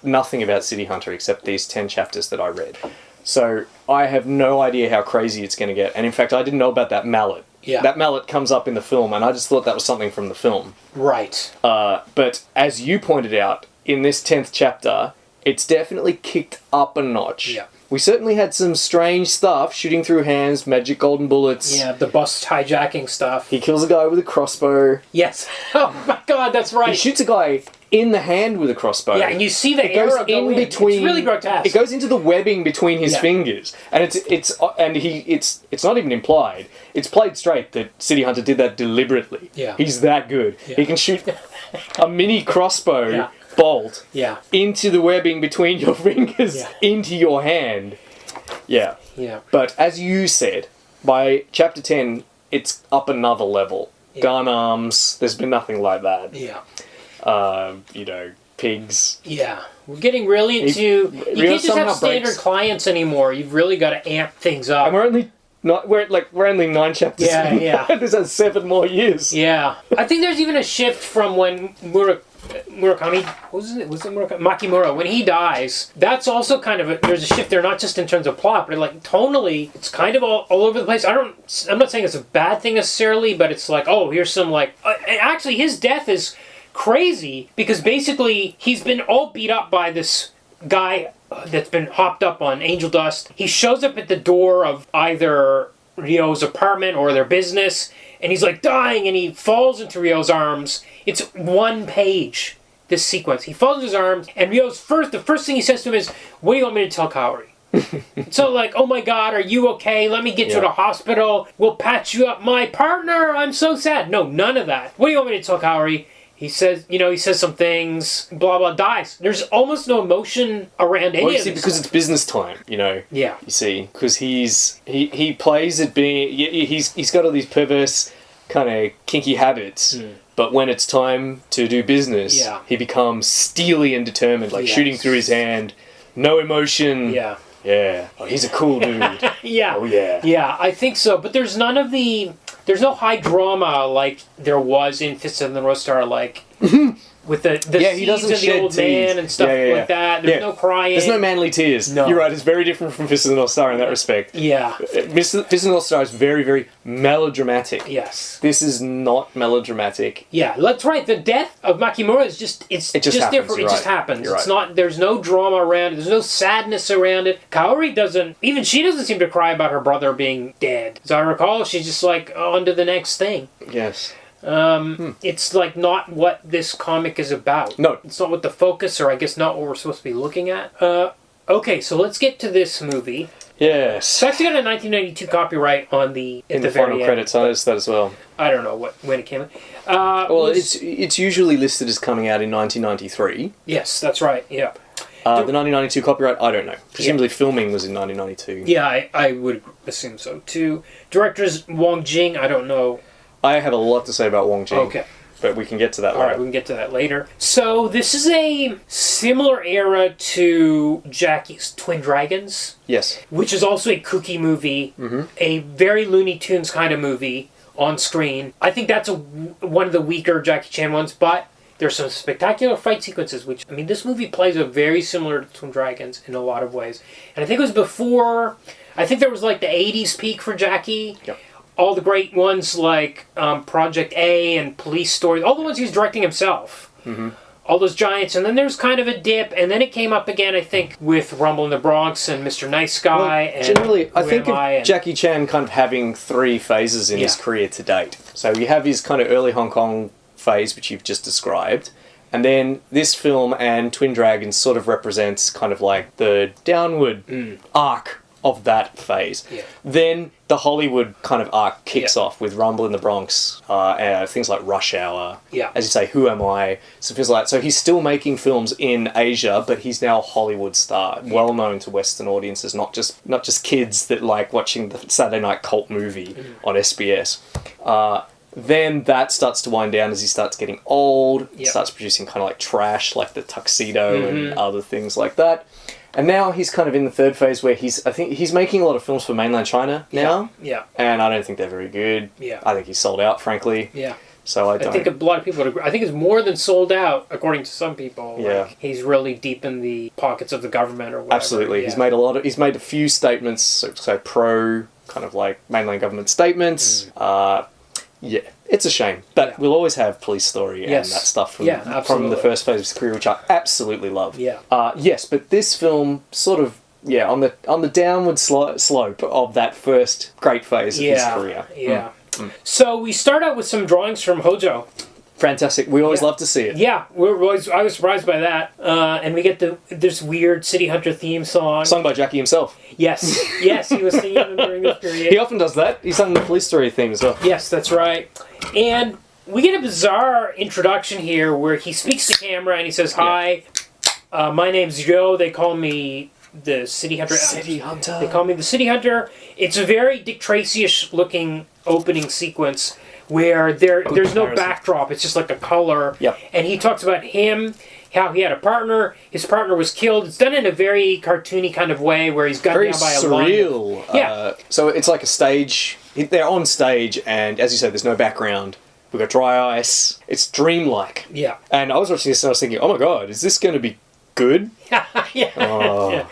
nothing about Ciity Hunter except these 10 chapters that I read. So I have no idea how crazy it's going to get. And in fact, I didn't know about that mallet. Yeah. That mallet comes up in the film, and I just thought that was something from the film. Right. But as you pointed out, in this 10th chapter, it's definitely kicked up a notch. Yeah. We certainly had some strange stuff, shooting through hands, magic golden bullets. Yeah, the bus hijacking stuff. He kills a guy with a crossbow. Yes. Oh my god, that's right. He shoots a guy in the hand with a crossbow. Yeah, and you see the arrow go in. It's really grotesque. It goes into the webbing between his fingers, and it's not even implied. It's played straight that Ciity Hunter did that deliberately. Yeah. He's that good. Yeah. He can shoot a mini crossbow bolt into the webbing between your fingers into your hand. Yeah. Yeah. But as you said, by chapter 10, it's up another level. Yeah. Gun arms. There's been nothing like that. Yeah. Pigs. Yeah. We're getting really into... You can't just have standard clients anymore. You've really got to amp things up. And we're only 9 chapters. Yeah, in. yeah. This has 7 more years. Yeah. I think there's even a shift from when Murakami, Makimura, when he dies, that's also kind of there's a shift there, not just in terms of plot, but like tonally, it's kind of all over the place. I'm not saying it's a bad thing necessarily, but it's like, oh, here's some actually his death is crazy because basically he's been all beat up by this guy that's been hopped up on angel dust. He shows up at the door of either Ryo's apartment or their business, and he's like dying, and he falls into Ryo's arms. It's 1 page, this sequence. He falls into his arms, and the first thing he says to him is, "What do you want me to tell Kaori?" So like, oh my god, are you okay? Let me get you to hospital. We'll patch you up. My partner, I'm so sad. No, none of that. What do you want me to tell Kaori? He says, he says some things, blah, blah, dies. There's almost no emotion around any of this. Because it's business time, Yeah. You see, because he plays it being, he's got all these perverse kind of kinky habits, but when it's time to do business, he becomes steely and determined, shooting through his hand, no emotion. Yeah. Yeah. Oh, he's a cool dude. Yeah. Oh, yeah. Yeah, I think so. But there's there's no high drama like there was in Fist of the North Star, with the seeds and the old man and stuff like that. There's no crying. There's no manly tears. No. You're right, it's very different from Fist of the North Star in that respect. Yeah. Fist of the North Star is very, very melodramatic. Yes. This is not melodramatic. Yeah, that's right. The death of Makimura is just happens, different. It just happens. You're It's right. not, there's no drama around it. There's no sadness around it. Kaori doesn't seem to cry about her brother being dead. As I recall, she's just on to the next thing. Yes. It's not what this comic is about. No. It's not what the focus, or I guess not what we're supposed to be looking at. Okay, so let's get to this movie. Yes. It's actually got a 1992 copyright on the final credits. I noticed that as well. I don't know when it came out. It's usually listed as coming out in 1993. Yes, that's right. Yeah. The 1992 copyright, I don't know. Presumably filming was in 1992. Yeah, I would assume so too. Director's Wong Jing. I don't know. I have a lot to say about Wong Jing. Okay. But we can get to that later. Alright, we can get to that later. So, this is a similar era to Jackie's Twin Dragons. Yes. Which is also a kooky movie. Mm-hmm. A very Looney Tunes kind of movie on screen. I think that's one of the weaker Jackie Chan ones, but there's some spectacular fight sequences, this movie plays a very similar to Twin Dragons in a lot of ways. And I think it was before, there was the 80s peak for Jackie. Yep. All the great ones like Project A and Police Story, all the ones he's directing himself. Mm-hmm. all those giants, and then there's kind of a dip, and then it came up again, I think, with Rumble in the Bronx and Mr. Nice Guy. And generally, I Who think Am of I, and- Jackie Chan kind of having 3 phases in his career to date. So you have his kind of early Hong Kong phase, which you've just described. And then this film and Twin Dragons sort of represents kind of like the downward arc of that phase. Yeah. Then the Hollywood kind of arc kicks off with Rumble in the Bronx, things like Rush Hour. Yeah. As you say, Who Am I? So it feels like, so he's still making films in Asia, but he's now a Hollywood star, well known to Western audiences, not just kids that like watching the Saturday night cult movie on SBS. Then that starts to wind down as he starts getting old, starts producing kind of like trash, like The Tuxedo and other things like that. And now he's kind of in the third phase where I think he's making a lot of films for mainland China now. Yeah. And I don't think they're very good. Yeah. I think he's sold out, frankly. Yeah. So I think a lot of people would agree. I think it's more than sold out, according to some people. Yeah. Like, he's really deep in the pockets of the government or whatever. Absolutely. Yeah. He's made a few statements, so pro kind of like mainland government statements. Yeah, it's a shame. But we'll always have Police Story and that stuff from the first phase of his career, which I absolutely love. Yeah. Yes, but this film sort of, on the downward slope of that first great phase of his career. Yeah. So we start out with some drawings from Hojo. Fantastic. We always love to see it. Yeah, I was surprised by that. And we get this weird Ciity Hunter theme song. Sung by Jackie himself. Yes, he was singing them during this period. He often does that. He sung the Police Story theme as well. Yes, that's right. And we get a bizarre introduction here where he speaks to camera and he says, "Hi, my name's Joe. They call me the Ciity Hunter." Ciity Hunter. They call me the Ciity Hunter. It's a very Dick Tracy-ish looking opening sequence where there's no backdrop. It's just like a color. Yep. And he talks about him, how he had a partner. His partner was killed. It's done in a very cartoony kind of way where he's gunned down by a line. Very surreal. So it's like a stage. They're on stage, and as you said, there's no background. We've got dry ice. It's dreamlike. Yeah. And I was watching this and I was thinking, oh my god, is this going to be good? Yeah.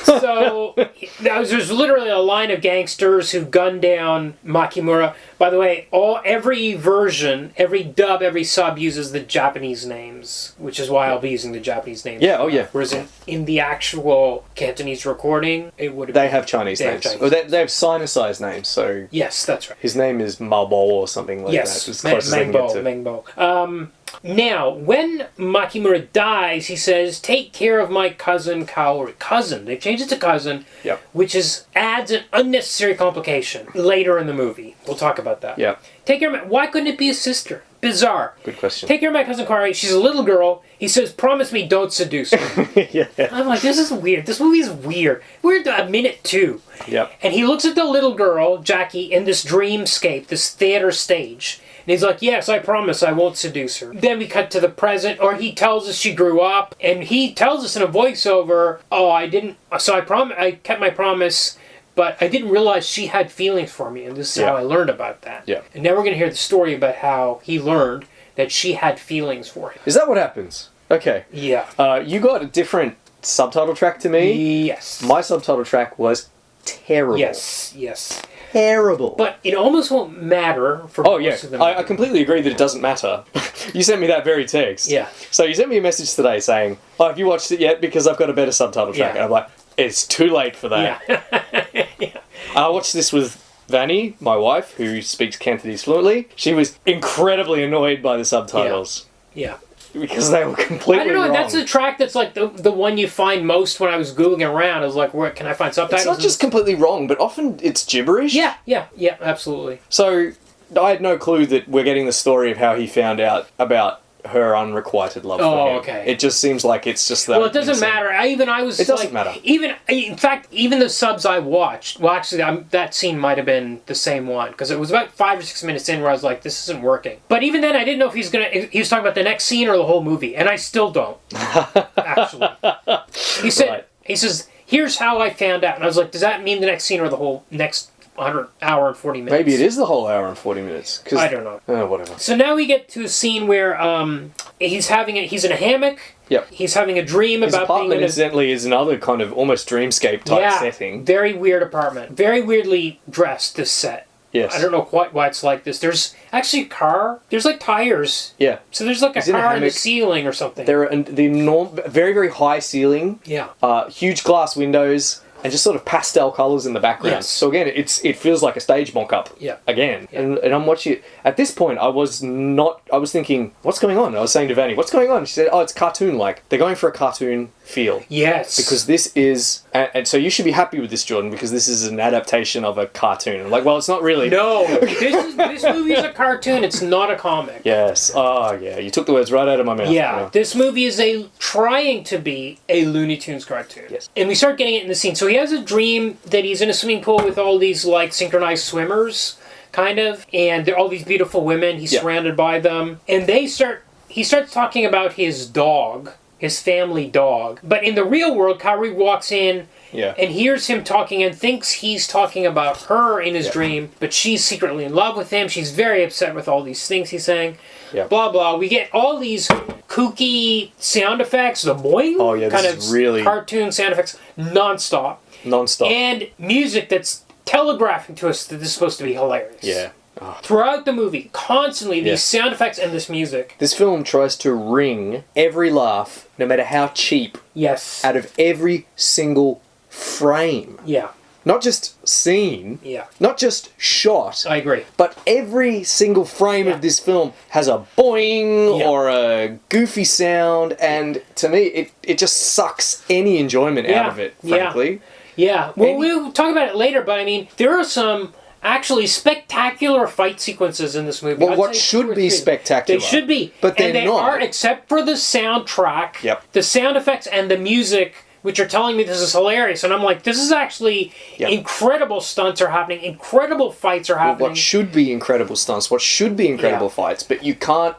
So there's literally a line of gangsters who gun down Makimura. By the way, every version, every dub, every sub uses the Japanese names, which is why I'll be using the Japanese names. Yeah. Oh yeah. Whereas in the actual Cantonese recording, it would have they have Chinese names. They have sinicized names. So yes, that's right. His name is Maobo or something like that. It's as close as they can get to. Mengbo. Now, when Makimura dies, he says, "Take care of my cousin Kaori." Cousin. They've changed it to cousin, which adds an unnecessary complication later in the movie. We'll talk about that. Yeah. Take care of my... Why couldn't it be a sister? Bizarre. Good question. Take care of my cousin Kaori. She's a little girl. He says, "Promise me don't seduce her." Yeah. I'm like, this is weird. This movie's weird. We're at a minute 2. Yep. And he looks at the little girl, Jackie, in this dreamscape, this theater stage. And he's like, "Yes, I promise I won't seduce her." Then we cut to the present, or he tells us she grew up, and he tells us in a voiceover, "Oh, I didn't, so I kept my promise, but I didn't realize she had feelings for me, and this is how I learned about that." Yeah. And now we're going to hear the story about how he learned that she had feelings for him. Is that what happens? Okay. Yeah. You got a different subtitle track to me. Yes. My subtitle track was terrible. Yes. Terrible. But it almost won't matter for most of them. I completely agree that it doesn't matter. You sent me that very text. Yeah. So you sent me a message today saying, "Oh, have you watched it yet? Because I've got a better subtitle track." Yeah. And I'm like, it's too late for that. Yeah. I watched this with Vannie, my wife, who speaks Cantonese fluently. She was incredibly annoyed by the subtitles. Yeah. Because they were completely I don't know, wrong. that's the track that's like the one you find most when I was Googling around. I was like, where can I find subtitles? It's not just completely wrong, but often it's gibberish. Yeah, absolutely. So I had no clue that we're getting the story of how he found out about her unrequited love for him. Okay. It just seems like it's just that. Well, it doesn't matter. It doesn't matter. In fact, even the subs I watched, well, actually, that scene might have been the same one, because it was about 5 or 6 minutes in where I was like, this isn't working. But even then, I didn't know if he was talking about the next scene or the whole movie, and I still don't, actually. He says, "Here's how I found out." And I was like, does that mean the next scene or the whole next hour and 40 minutes? Maybe it is the whole hour and 40 minutes. I don't know. Whatever. So now we get to a scene where he's in a hammock. Yep. He's having a dream His about apartment, being in incidentally, is another kind of almost dreamscape type setting. Very weird apartment. Very weirdly dressed, this set. Yes. I don't know quite why it's like this. There's actually a car. There's like tires. Yeah. So there's like a He's in a car in the hammock. ceiling or something. There are very, very high ceiling. Yeah. Huge glass windows. And just sort of pastel colours in the background. Yes. So again, it feels like a stage mock-up. Yeah. Again. Yeah. And I'm watching it. At this point, I was thinking, what's going on? I was saying to Vannie, what's going on? She said, oh, it's cartoon-like. They're going for a cartoon feel. Yes. Because this is... And so you should be happy with this, Jordan, because this is an adaptation of a cartoon. I'm like, well, it's not really. No. This movie is a cartoon. It's not a comic. Yes. Oh, yeah. You took the words right out of my mouth. Yeah. This movie is trying to be a Looney Tunes cartoon. Yes. And we start getting it in the scene. So he has a dream that he's in a swimming pool with all these, like, synchronized swimmers, kind of. And they're all these beautiful women. He's surrounded by them. And he starts talking about his dog, his family dog. But in the real world, Kyrie walks in and hears him talking and thinks he's talking about her in his dream, but she's secretly in love with him. She's very upset with all these things he's saying. Yeah. Blah, blah. We get all these kooky sound effects, the boing kind of really cartoon sound effects, non-stop. And music that's telegraphing to us that this is supposed to be hilarious. Yeah. Throughout the movie, constantly, these sound effects and this music. This film tries to wring every laugh, no matter how cheap, out of every single frame. Yeah. Not just scene, not just shot. I agree. But every single frame of this film has a boing or a goofy sound, and to me, it just sucks any enjoyment out of it, frankly. Yeah. Well, we'll talk about it later, but I mean, there are some actually spectacular fight sequences in this movie. Well, what should be spectacular. They should be. But they're and they not. are, except for the soundtrack, the sound effects and the music, which are telling me this is hilarious. And I'm like, this is actually incredible stunts are happening, incredible fights are happening. Well, what should be incredible stunts, what should be incredible fights, but you can't...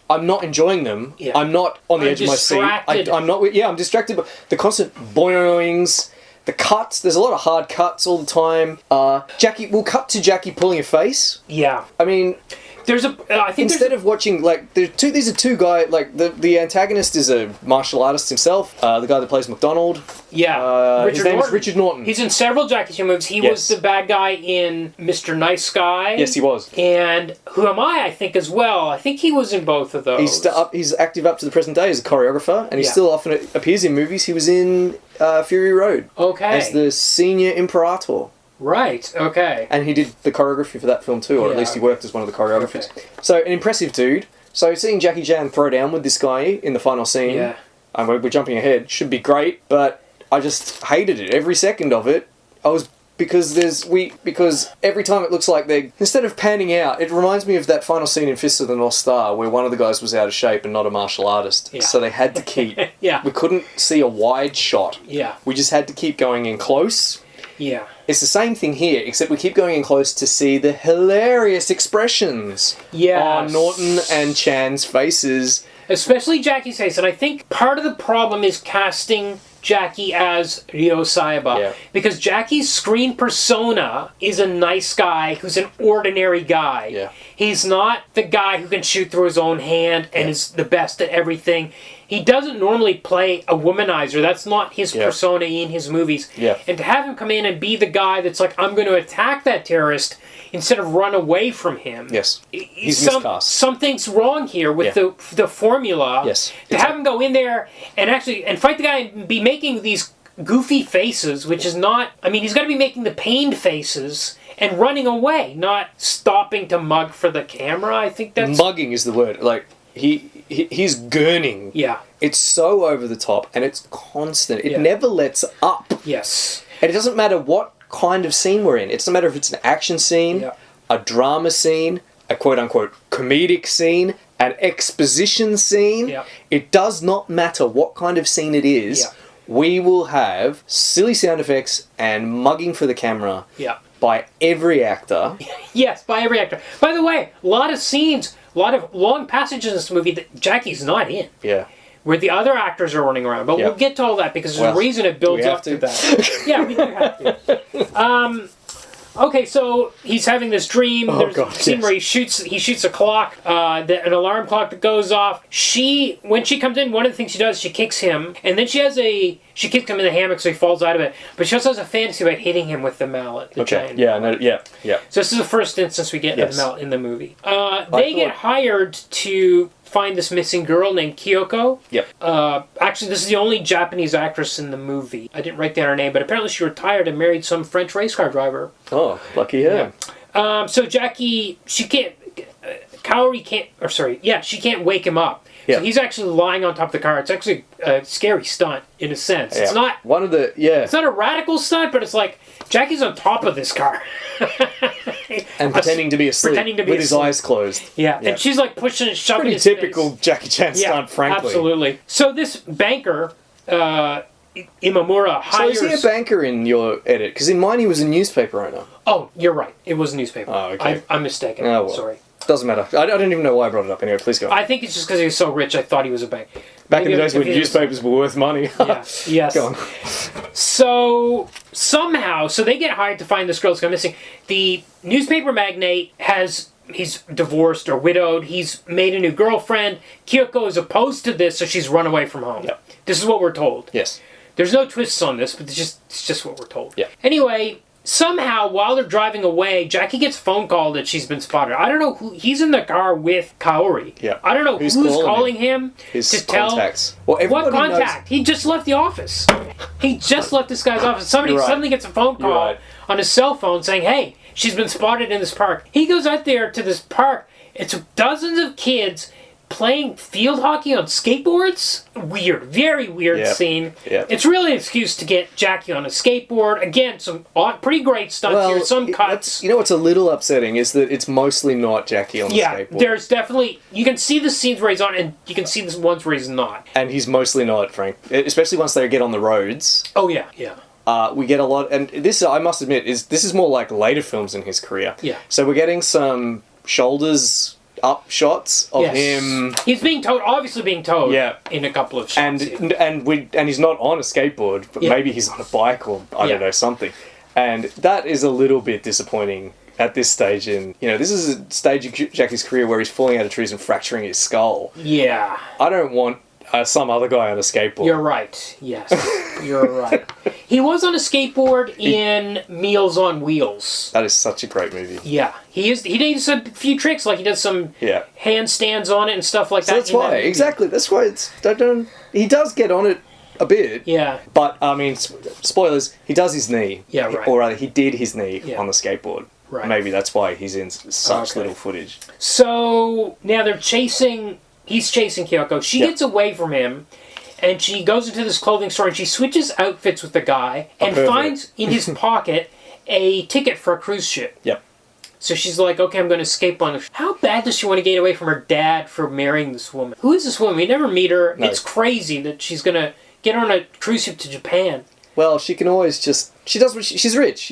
I'm not enjoying them. Yeah. I'm not on the edge of my seat. I'm not... I'm distracted by the constant boings... The cuts, there's a lot of hard cuts all the time. We'll cut to Jackie pulling a face. Yeah. I mean... I think instead of watching, like, these are two guys, like, the antagonist is a martial artist himself, the guy that plays McDonald. Yeah. His name is Richard Norton. He's in several Jackie Chan movies. He was the bad guy in Mr. Nice Guy. Yes, he was. And Who Am I think, as well. I think he was in both of those. He's active up to the present day as a choreographer, and he still often appears in movies. He was in Fury Road. Okay. As the senior imperator. Right, okay. And he did the choreography for that film too, or at least he worked as one of the choreographers. Okay. So, an impressive dude. So, seeing Jackie Chan throw down with this guy in the final scene, we're jumping ahead, should be great, but I just hated it. Every second of it, because every time it looks like instead of panning out, it reminds me of that final scene in Fist of the North Star where one of the guys was out of shape and not a martial artist. Yeah. So they had to keep... We couldn't see a wide shot. Yeah. We just had to keep going in close. Yeah. It's the same thing here, except we keep going in close to see the hilarious expressions on Norton and Chan's faces. Especially Jackie's face. And I think part of the problem is casting Jackie as Ryo Saiba. Yeah. Because Jackie's screen persona is a nice guy who's an ordinary guy. Yeah. He's not the guy who can shoot through his own hand and is the best at everything. He doesn't normally play a womanizer. That's not his persona in his movies. Yeah. And to have him come in and be the guy that's like, I'm going to attack that terrorist instead of run away from him. Yes. He's miscast. Something's wrong here with the formula. Yes. To have him go in there and fight the guy and be making these goofy faces, which is not... I mean, he's got to be making the pained faces and running away, not stopping to mug for the camera. I think that's... Mugging is the word. Like... He's gurning. Yeah. It's so over the top and it's constant. It never lets up. Yes. And it doesn't matter what kind of scene we're in. It doesn't matter if it's an action scene, a drama scene, a quote-unquote comedic scene, an exposition scene. Yeah. It does not matter what kind of scene it is. Yeah. We will have silly sound effects and mugging for the camera by every actor. Yes, by every actor. By the way, a lot of scenes... A lot of long passages in this movie that Jackie's not in. Yeah. Where the other actors are running around. But we'll get to all that because there's a reason it builds up to that. Yeah, we do have to. Okay, so he's having this dream. There's a scene where he shoots a clock, an alarm clock that goes off. When she comes in, one of the things she does, she kicks him, and then she kicks him in the hammock so he falls out of it. But she also has a fantasy about hitting him with the mallet. The giant mallet. Yeah. So this is the first instance we get of the mallet in the movie. They get hired to find this missing girl named Kyoko. Yep. Actually, this is the only Japanese actress in the movie. I didn't write down her name, but apparently she retired and married some French race car driver. Oh, lucky her. Yeah. So Jackie, she can't wake him up. Yeah. So he's actually lying on top of the car. It's actually a scary stunt, in a sense. Yeah. It's not... It's not a radical stunt, but it's like, Jackie's on top of this car. And pretending to be asleep. With his eyes closed. Yeah. And she's like pushing and shoving pretty his typical face. Jackie Chan stunt, frankly. Absolutely. So this banker, Imamura, hires... So is he a banker in your edit? Because in mine he was a newspaper owner. Oh, you're right. It was a newspaper. Oh, okay. I'm mistaken. Oh, well. Sorry. Doesn't matter. I don't even know why I brought it up. Anyway, please go on. I think it's just because he was so rich, I thought he was a bank. Back in the days when newspapers were worth money. Yeah. Yes. Go on. So they get hired to find this girl that's gone missing. The newspaper magnate he's divorced or widowed. He's made a new girlfriend. Kyoko is opposed to this, so she's run away from home. Yep. This is what we're told. Yes. There's no twists on this, but it's just what we're told. Yeah. Anyway, somehow, while they're driving away, Jackie gets a phone call that she's been spotted. I don't know who... He's in the car with Kaori. Yeah. I don't know who's calling him His to contacts. tell... Well, what contact? He just left the office. He just left this guy's office. Somebody suddenly gets a phone call on his cell phone saying, hey, she's been spotted in this park. He goes out there to this park. It's dozens of kids playing field hockey on skateboards. Weird. Very weird scene. Yep. It's really an excuse to get Jackie on a skateboard. Again, some pretty great stunts here. Some cuts. You know what's a little upsetting is that it's mostly not Jackie on the skateboard. Yeah, there's definitely... You can see the scenes where he's on, and you can see the ones where he's not. And he's mostly not, Frank. Especially once they get on the roads. Oh, yeah. We get a lot... And this, I must admit, this is more like later films in his career. Yeah. So we're getting some shoulders... up shots of him. He's obviously being towed in a couple of shots. And he's not on a skateboard, but maybe he's on a bike or I don't know, something. And that is a little bit disappointing at this stage this is a stage of Jackie's career where he's falling out of trees and fracturing his skull. Yeah. I don't want some other guy on a skateboard. You're right. Yes. You're right. He was on a skateboard in Meals on Wheels. That is such a great movie. Yeah. He does a few tricks, like he does some handstands on it and stuff like that. That's why. Exactly. That's why he does get on it a bit. Yeah. But, I mean, spoilers, he does his knee. Yeah, right. Or rather, he did his knee on the skateboard. Right. Maybe that's why he's in such little footage. So, now he's chasing Kyoko. She gets away from him, and she goes into this clothing store, and she switches outfits with the guy, and finds in his pocket a ticket for a cruise ship. Yep. So she's like, okay, I'm going to escape on... How bad does she want to get away from her dad for marrying this woman? Who is this woman? We never meet her. No. It's crazy that she's going to get on a cruise ship to Japan. Well, she can always just... She does what she's rich,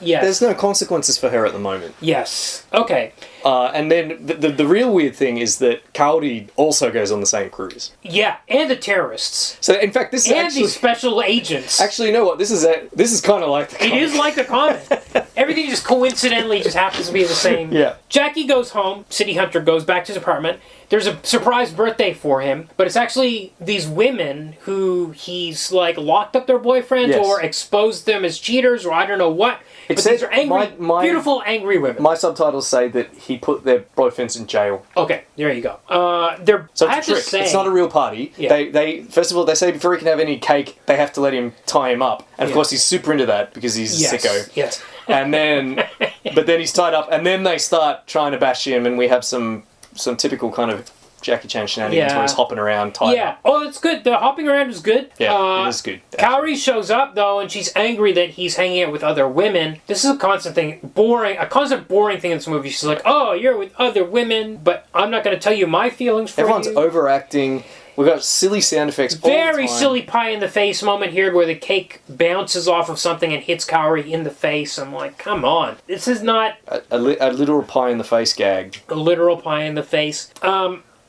Yes. There's no consequences for her at the moment. Yes. Okay. And then the real weird thing is that Kaori also goes on the same cruise. Yeah, and the terrorists. So, in fact, this is and the special agents. Actually, you know what? This is kind of like the comic. It is like the comic. Everything just coincidentally just happens to be the same. Yeah. Jackie goes home. Ciity Hunter goes back to his apartment. There's a surprise birthday for him, but it's actually these women who he's like locked up their boyfriends or exposed them as cheaters or I don't know what. But these are angry, beautiful, angry women. My subtitles say that he put their boyfriends in jail. Okay, there you go. So it's a trick. It's not a real party. Yeah. They first of all, they say before he can have any cake, they have to let him tie him up. And of course he's super into that because he's a sicko. Yes. And then, but then he's tied up and then they start trying to bash him and we have some typical kind of Jackie Chan shenanigans where he's hopping around tied up. Oh, it's good. The hopping around is good. Yeah, it is good. Kaori shows up, though, and she's angry that he's hanging out with other women. This is a constant thing. A constant boring thing in this movie. She's like, oh, you're with other women, but I'm not going to tell you my feelings for Everyone's you. overacting. We've got silly sound effects all the time. Very silly pie-in-the-face moment here where the cake bounces off of something and hits Kaori in the face. I'm like, come on. This is not... A literal pie-in-the-face gag. A literal pie-in-the-face.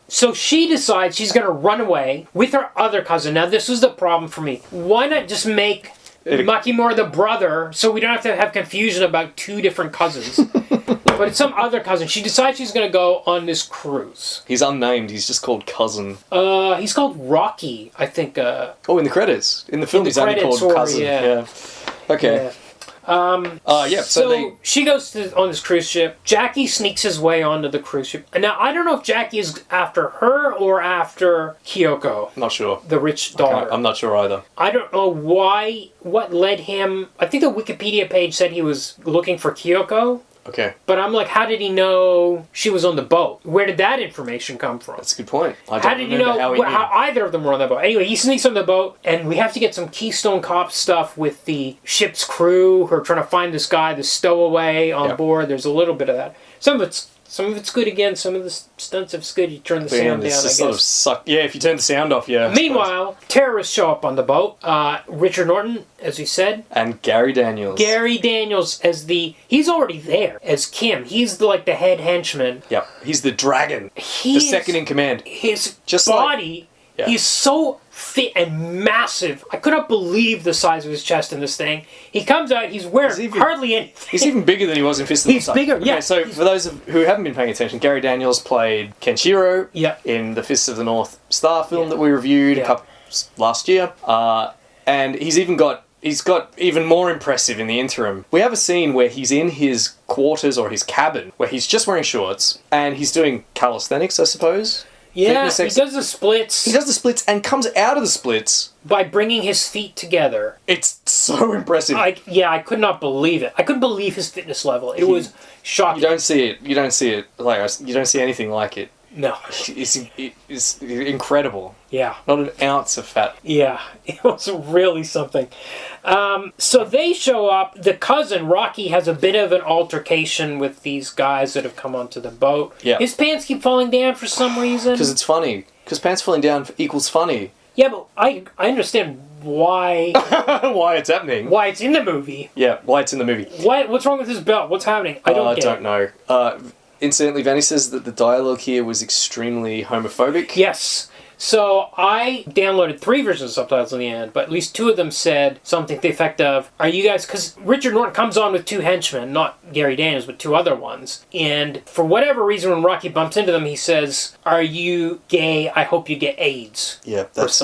So she decides she's going to run away with her other cousin. Now, this was the problem for me. Why not just make Makimura the brother, so we don't have to have confusion about two different cousins. But it's some other cousin. She decides she's going to go on this cruise. He's unnamed. He's just called Cousin. He's called Rocky, I think. In the credits. In the film, he's only called Cousin. Yeah. Okay. Yeah. So she goes on this cruise ship. Jackie sneaks his way onto the cruise ship. And now, I don't know if Jackie is after her or after Kyoko. Not sure. The rich daughter. I'm not sure either. I don't know what led him... I think the Wikipedia page said he was looking for Kyoko. Okay. But I'm like, how did he know she was on the boat? Where did that information come from? That's a good point. How did you know how either of them were on the boat? Anyway, he sneaks on the boat, and we have to get some Keystone Cop stuff with the ship's crew who are trying to find this guy, the stowaway on board. There's a little bit of that. Some of it's good again. Some of the stunts it's good. You turn the sound down, I guess. Sort of suck. Yeah, if you turn the sound off, yeah. Meanwhile, terrorists show up on the boat. Richard Norton, as we said. And Gary Daniels. Gary Daniels as he's already there as Kim. He's the head henchman. Yep. He's the dragon. The second in command. His body, he's so fit and massive. I could not believe the size of his chest in this thing. He comes out, he's wearing hardly anything. He's even bigger than he was in Fist of the North Star. He's bigger, yeah. So for those who haven't been paying attention, Gary Daniels played Kenshiro in the Fist of the North Star film that we reviewed last year. And he's got even more impressive in the interim. We have a scene where he's in his quarters or his cabin, where he's just wearing shorts, and he's doing calisthenics, I suppose. Yeah, he does the splits. He does the splits and comes out of the splits by bringing his feet together. It's so impressive. I could not believe it. I couldn't believe his fitness level. It was shocking. You don't see it. You don't see anything like it. No. It's incredible. Yeah. Not an ounce of fat. Yeah. It was really something. So they show up. The cousin, Rocky, has a bit of an altercation with these guys that have come onto the boat. Yeah. His pants keep falling down for some reason. Because it's funny. Because pants falling down equals funny. Yeah, but I understand why... why it's happening. Why it's in the movie. Yeah, why it's in the movie. What's wrong with his belt? What's happening? I don't know. Incidentally, Vannie says that the dialogue here was extremely homophobic. Yes. So I downloaded 3 versions of subtitles in the end, but at least 2 of them said something to the effect of, are you guys... Because Richard Norton comes on with 2 henchmen, not Gary Daniels, but 2 other ones. And for whatever reason, when Rocky bumps into them, he says, are you gay? I hope you get AIDS. Yeah, that's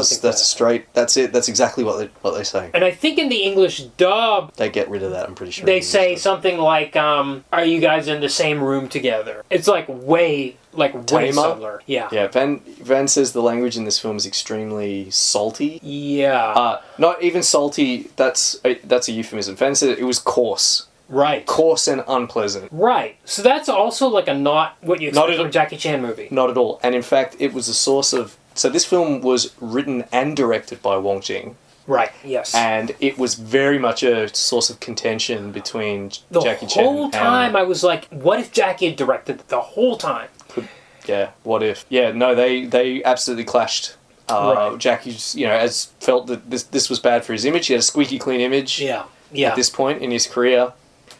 straight... That's it. That's exactly what they say. And I think in the English dub... They get rid of that, I'm pretty sure. They say something like, are you guys in the same room together? It's way subtler. Yeah. Yeah, Van says the language in this film is extremely salty. Yeah. Not even salty, that's a euphemism. Van said it was coarse. Right. Coarse and unpleasant. Right. So that's also not what you expect from a Jackie Chan movie. Not at all. And in fact, it was a source of... So this film was written and directed by Wong Jing. Right, yes. And it was very much a source of contention between Jackie Chan and... The whole time I was like, what if Jackie had directed it the whole time? Yeah, what if? Yeah, no, they absolutely clashed. Right. Jackie's, as felt that this was bad for his image. He had a squeaky clean image. Yeah. At this point in his career,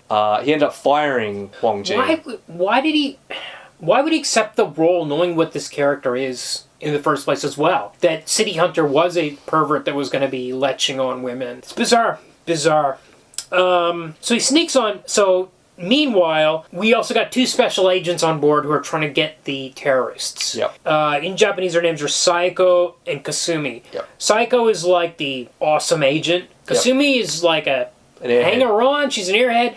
he ended up firing Wong Jing. Why would he accept the role, knowing what this character is in the first place as well? That Ciity Hunter was a pervert that was going to be leching on women. It's bizarre. So he sneaks on. So. Meanwhile, we also got 2 special agents on board who are trying to get the terrorists. Yep. In Japanese, their names are Saeko and Kasumi. Yep. Saeko is like the awesome agent. Kasumi is like an hanger-on. She's an airhead.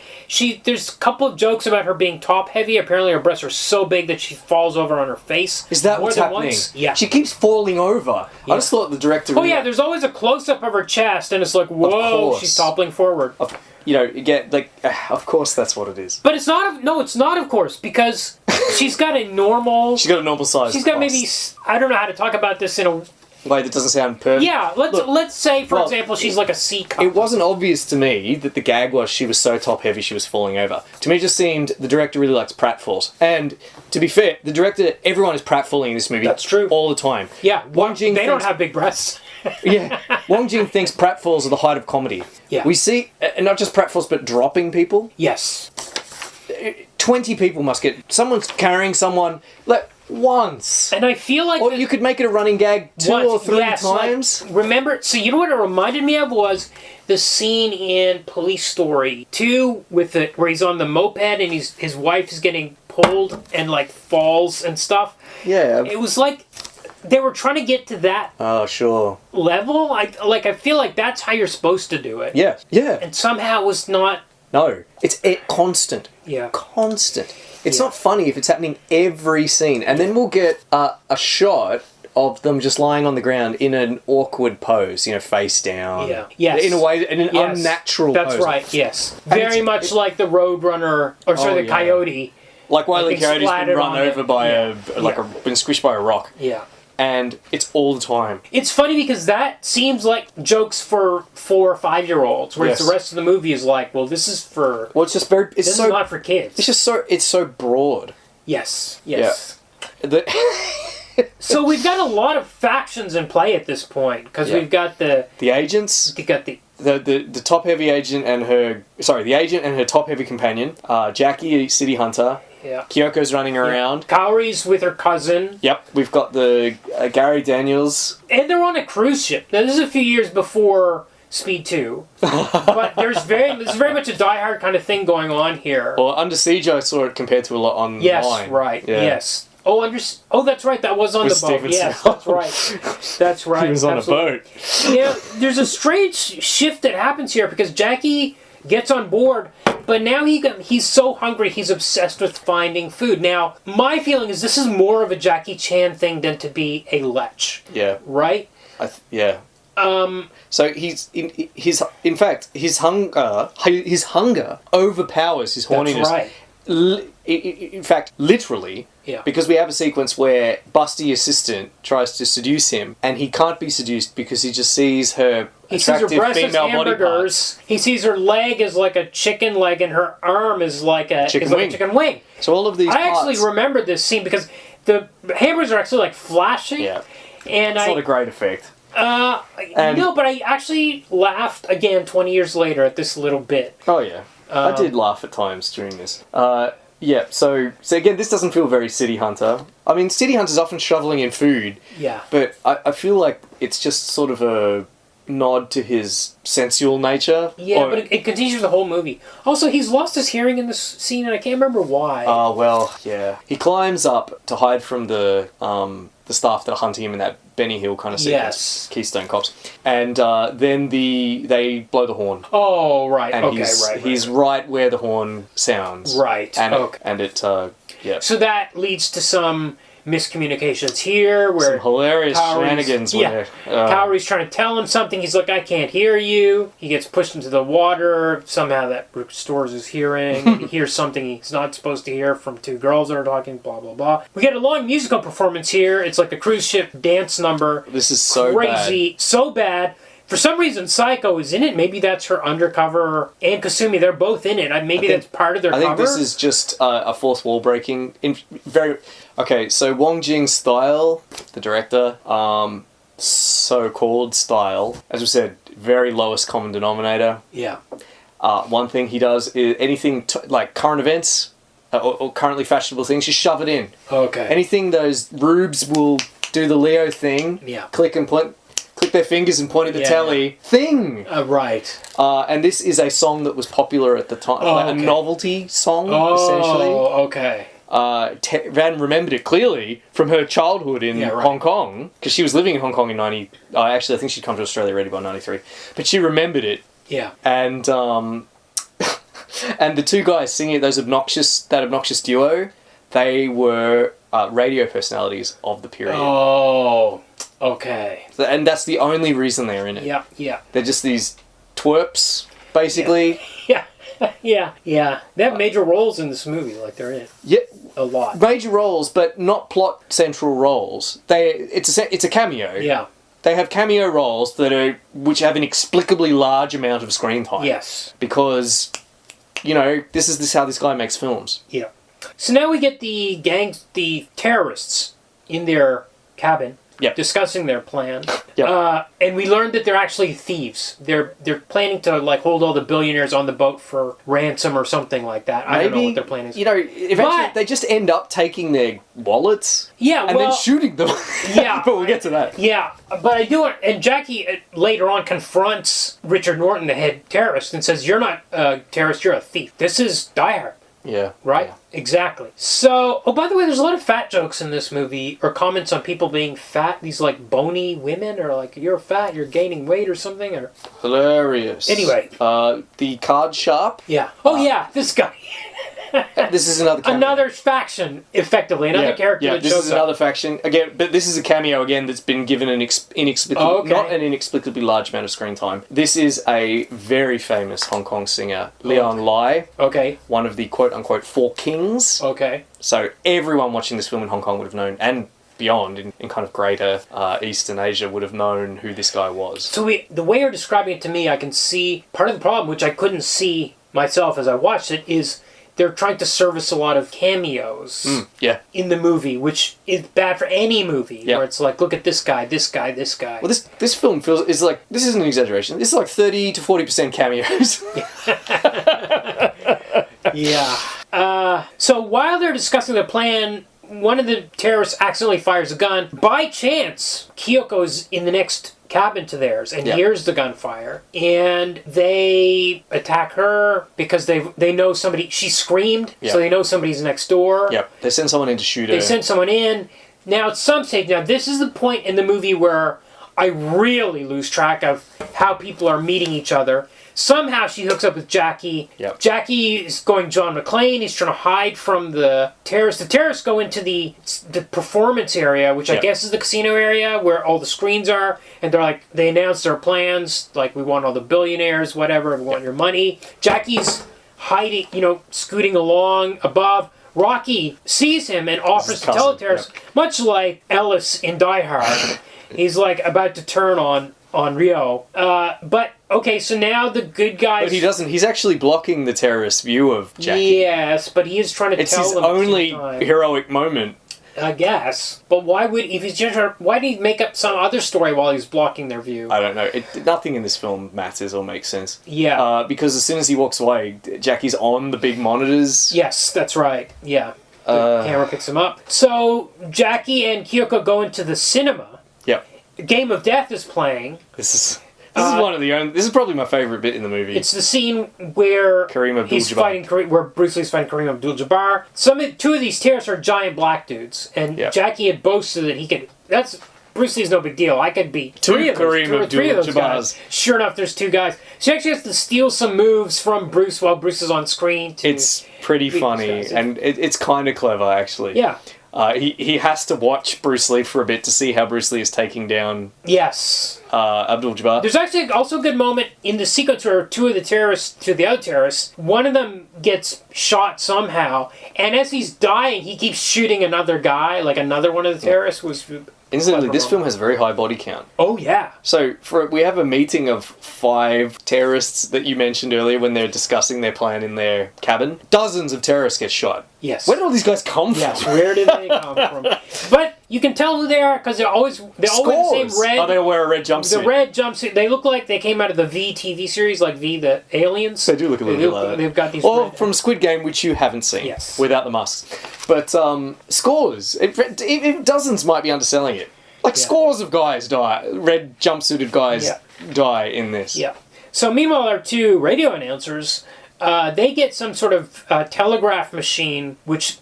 There's a couple of jokes about her being top-heavy. Apparently, her breasts are so big that she falls over on her face. Is that what's happening? Once. Yeah. She keeps falling over. Yeah. I just thought the director... there's always a close-up of her chest, and it's like, whoa, she's toppling forward. Of course that's what it is. But it's not, it's not, of course, because she's got a normal... She's got a normal size. She's got maybe, I don't know how to talk about this in a... way that doesn't sound perfect. Yeah, let's say, for example, she's like a C cup. It wasn't obvious to me that the gag was she was so top-heavy she was falling over. To me, it just seemed the director really likes pratfalls. And, to be fair, the director, everyone is pratfalling in this movie. That's true. All the time. Yeah, they don't have big breasts. Yeah, Wong Jing thinks pratfalls are the height of comedy. Yeah. We see, not just pratfalls, but dropping people. Yes. 20 people must get... Someone's carrying someone... once. And I feel like... Or you could make it a running gag two or three times. Like, remember, so you know what it reminded me of was the scene in Police Story 2 with where he's on the moped and his wife is getting pulled and like falls and stuff. Yeah. It was like they were trying to get to that level. I feel like that's how you're supposed to do it. Yeah. Yeah. And somehow it was not... No. It's constant. Yeah. Constant. It's not funny if it's happening every scene. And then we'll get a shot of them just lying on the ground in an awkward pose, face down. Yeah. Yes. In a way, in an unnatural pose. That's right, yes. Very much like the Roadrunner, or sorry, the Coyote. Like Wile E. Coyote's been run over by been squished by a rock. Yeah. And it's all the time. It's funny because that seems like jokes for 4 or 5-year-olds, whereas the rest of the movie is like, well, this is for... Well, it's just very... This is not for kids. It's just so... It's so broad. Yes. Yeah. So we've got a lot of factions in play at this point, because we've got the agents. We've got the top heavy agent and her... Sorry, the agent and her top heavy companion. Jackie, Ciity Hunter. Yeah. Kyoko's running around. Kaori's with her cousin. Yep. We've got the Gary Daniels. And they're on a cruise ship. Now, this is a few years before Speed 2. But there's very much a Die Hard kind of thing going on here. Well, Under Siege, I saw it compared to a lot online. Yes, right. Yeah. Yes. Oh, that's right. That was on the boat. Yes, that's right. That's right. He was on a boat. Yeah, there's a strange shift that happens here because Jackie gets on board, but now he's so hungry, he's obsessed with finding food. Now, my feeling is this is more of a Jackie Chan thing than to be a lech. Yeah. Right? Yeah. So in fact, his hunger overpowers his horniness. That's right. In fact, literally, because we have a sequence where Busty assistant tries to seduce him, and he can't be seduced because he just sees her attractive female body parts. He sees her leg as like a chicken leg, and her arm is like a chicken wing. So all of these I actually remembered this scene because the hamburgers are actually like flashing. Yeah, and it's not a great effect. No, but I actually laughed again 20 years later at this little bit. Oh yeah. I did laugh at times during this. Yeah, so again, this doesn't feel very Ciity Hunter. I mean, Ciity Hunter's often shoveling in food. Yeah. But I feel like it's just sort of a nod to his sensual nature. Yeah, but it continues the whole movie. Also, he's lost his hearing in this scene, and I can't remember why. Well, yeah. He climbs up to hide from the staff that are hunting him in that Benny Hill kind of sequence. Yes. Keystone Cops. And then they blow the horn. Oh, right. And he's right where the horn sounds. Right. And it yeah. So that leads to some miscommunications here where some hilarious shenanigans where Kaori's trying to tell him something. He's like, I can't hear you. He gets pushed into the water. Somehow that restores his hearing. He hears something he's not supposed to hear from two girls that are talking, blah, blah, blah. We get a long musical performance here. It's like a cruise ship dance number. This is so crazy. Bad. So bad. For some reason, Psycho is in it. Maybe that's her undercover. And Kasumi, they're both in it. Maybe that's part of their cover. I think this is just a fourth wall breaking. Okay, so Wong Jing's style, the director, so-called style, as we said, very lowest common denominator. Yeah. One thing he does is anything like current events or currently fashionable things, just shove it in. Okay. Anything those rubes will do the Leo thing. Yeah. Click their fingers and point at the telly. Thing! Right. And this is a song that was popular at the time. A novelty song, essentially. Oh, okay. Van remembered it clearly from her childhood in Hong Kong, because she was living in Hong Kong in actually, I think she'd come to Australia already by 93. But she remembered it. Yeah. And, and the two guys singing it, that obnoxious duo, they were radio personalities of the period. Oh, okay. And that's the only reason they're in it. Yeah, yeah. They're just these twerps, basically. Yeah. Yeah. They have major roles in this movie, like they're in it. Yeah. A lot. Major roles, but not plot central roles. It's a cameo. Yeah. They have cameo roles which have an inexplicably large amount of screen time. Yes. Because, this is how this guy makes films. Yeah. So now we get the terrorists in their cabin. Yep. Discussing their plan. Yep. And we learned that they're actually thieves. They're planning to like hold all the billionaires on the boat for ransom or something like that. I don't know what their plan is. You know, eventually they just end up taking their wallets. Yeah, and then shooting them. Yeah, but we'll get to that. Yeah, but I do. And Jackie later on confronts Richard Norton, the head terrorist, and says, "You're not a terrorist. You're a thief. This is Die Hard." Yeah. Right? Yeah. Exactly. So, oh, by the way, there's a lot of fat jokes in this movie, or comments on people being fat. These, like, bony women, or like, you're fat, you're gaining weight or something, or... Hilarious. Anyway. The card sharp. Yeah. Oh, yeah, this guy. This is another cameo. Another faction, effectively. Another character that this shows is another faction. Again, but this is a cameo, again, that's been given an not an inexplicably large amount of screen time. This is a very famous Hong Kong singer, Leon Lai. Okay. One of the quote-unquote Four Kings. Okay. So everyone watching this film in Hong Kong would have known, and beyond, in kind of greater Eastern Asia, would have known who this guy was. So the way you're describing it to me, I can see part of the problem, which I couldn't see myself as I watched it, is they're trying to service a lot of cameos in the movie, which is bad for any movie, where it's like, look at this guy, this guy, this guy. Well, this film is like, this isn't an exaggeration, this is like 30 to 40% cameos. Yeah. So while they're discussing the plan, one of the terrorists accidentally fires a gun. By chance, Kyoko's in the next cabin to theirs and hears the gunfire, and they attack her because they know somebody. She screamed, so they know somebody's next door. Yep. They send someone in to shoot her. They send someone in. Now, at some stage, this is the point in the movie where I really lose track of how people are meeting each other. Somehow she hooks up with Jackie. Yep. Jackie is going John McClane. He's trying to hide from the terrorists. The terrorists go into the performance area, which I guess is the casino area where all the screens are. And they announce their plans. Like, we want all the billionaires, whatever. We want your money. Jackie's hiding, scooting along above. Rocky sees him and offers to tell the terrorists, much like Ellis in Die Hard. He's like about to turn on Rio. But, okay, so now the good guys... But he doesn't. He's actually blocking the terrorist view of Jackie. Yes, but he is trying to tell them... It's his only heroic moment. I guess. But why would... Why did he make up some other story while he's blocking their view? I don't know. Nothing in this film matters or makes sense. Yeah. Because as soon as he walks away, Jackie's on the big monitors. Yes, that's right. Yeah. The camera picks him up. So, Jackie and Kyoko go into the cinema. Yep. Game of Death is playing. This is one of the only... This is probably my favourite bit in the movie. It's the scene where where Bruce Lee's fighting Kareem Abdul-Jabbar. Two of these terrorists are giant black dudes, and Jackie had boasted that he could... Bruce Lee's no big deal. I could beat three of those guys. Sure enough, there's two guys. She actually has to steal some moves from Bruce while Bruce is on screen. It's pretty funny, and it's kind of clever, actually. Yeah. He has to watch Bruce Lee for a bit to see how Bruce Lee is taking down Abdul-Jabbar. There's actually also a good moment in the sequence where two of the other terrorists, one of them gets shot somehow, and as he's dying, he keeps shooting another guy, like another one of the terrorists was... Incidentally, this film has a very high body count. Oh, yeah. So, we have a meeting of 5 terrorists that you mentioned earlier when they're discussing their plan in their cabin. Dozens of terrorists get shot. Yes. Where did all these guys come from? Yes, where did they come from? But you can tell who they are because they're all wearing the same red... Oh, they wear a red jumpsuit. The red jumpsuit. They look like they came out of the V TV series, like V, the aliens. They do look a little bit like that. They've got these from Squid Game, which you haven't seen. Yes. Without the masks. But, scores. Dozens might be underselling it. Scores of guys die. Red jumpsuited guys die in this. Yeah. So meanwhile, our two radio announcers, they get some sort of telegraph machine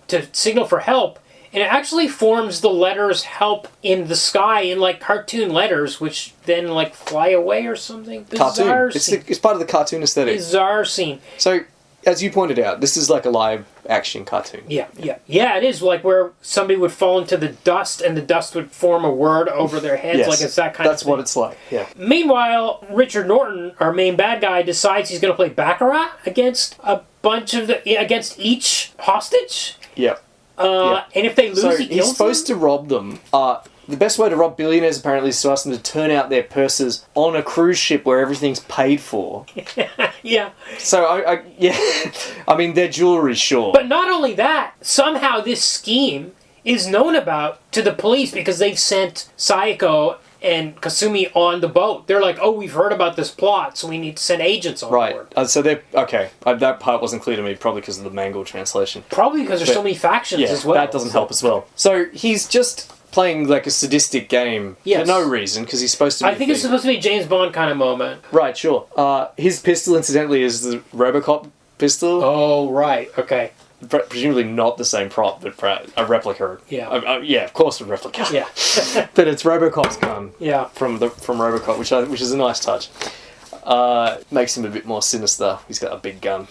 to signal for help, and it actually forms the letters "help" in the sky in cartoon letters, which then fly away or something. Bizarre cartoon. Scene. It's part of the cartoon aesthetic. Bizarre scene. So, as you pointed out, this is like a live action cartoon. Yeah, it is where somebody would fall into the dust and the dust would form a word over their heads. Yes, it's that kind of thing. That's what it's like, yeah. Meanwhile, Richard Norton, our main bad guy, decides he's going to play Baccarat against against each hostage. Yeah. And if they lose, he kills them. He's supposed to rob them. The best way to rob billionaires, apparently, is to ask them to turn out their purses on a cruise ship where everything's paid for. Yeah. So, I mean, their jewelry, sure. But not only that, somehow this scheme is known about to the police because they've sent Sayako and Kasumi on the boat. They're like, oh, we've heard about this plot, so we need to send agents on board. So they're... Okay. That part wasn't clear to me, probably because of the Manga translation. Probably because there's so many factions as well. That doesn't help as well. So he's just playing like a sadistic game for no reason, because he's supposed to be... I think it's supposed to be a James Bond kind of moment. Right, sure. His pistol, incidentally, is the Robocop pistol. Oh, right. Okay. Presumably not the same prop, but a replica. Yeah. Yeah, of course a replica. Yeah. But it's Robocop's gun. Yeah. From Robocop, which is a nice touch. Makes him a bit more sinister. He's got a big gun.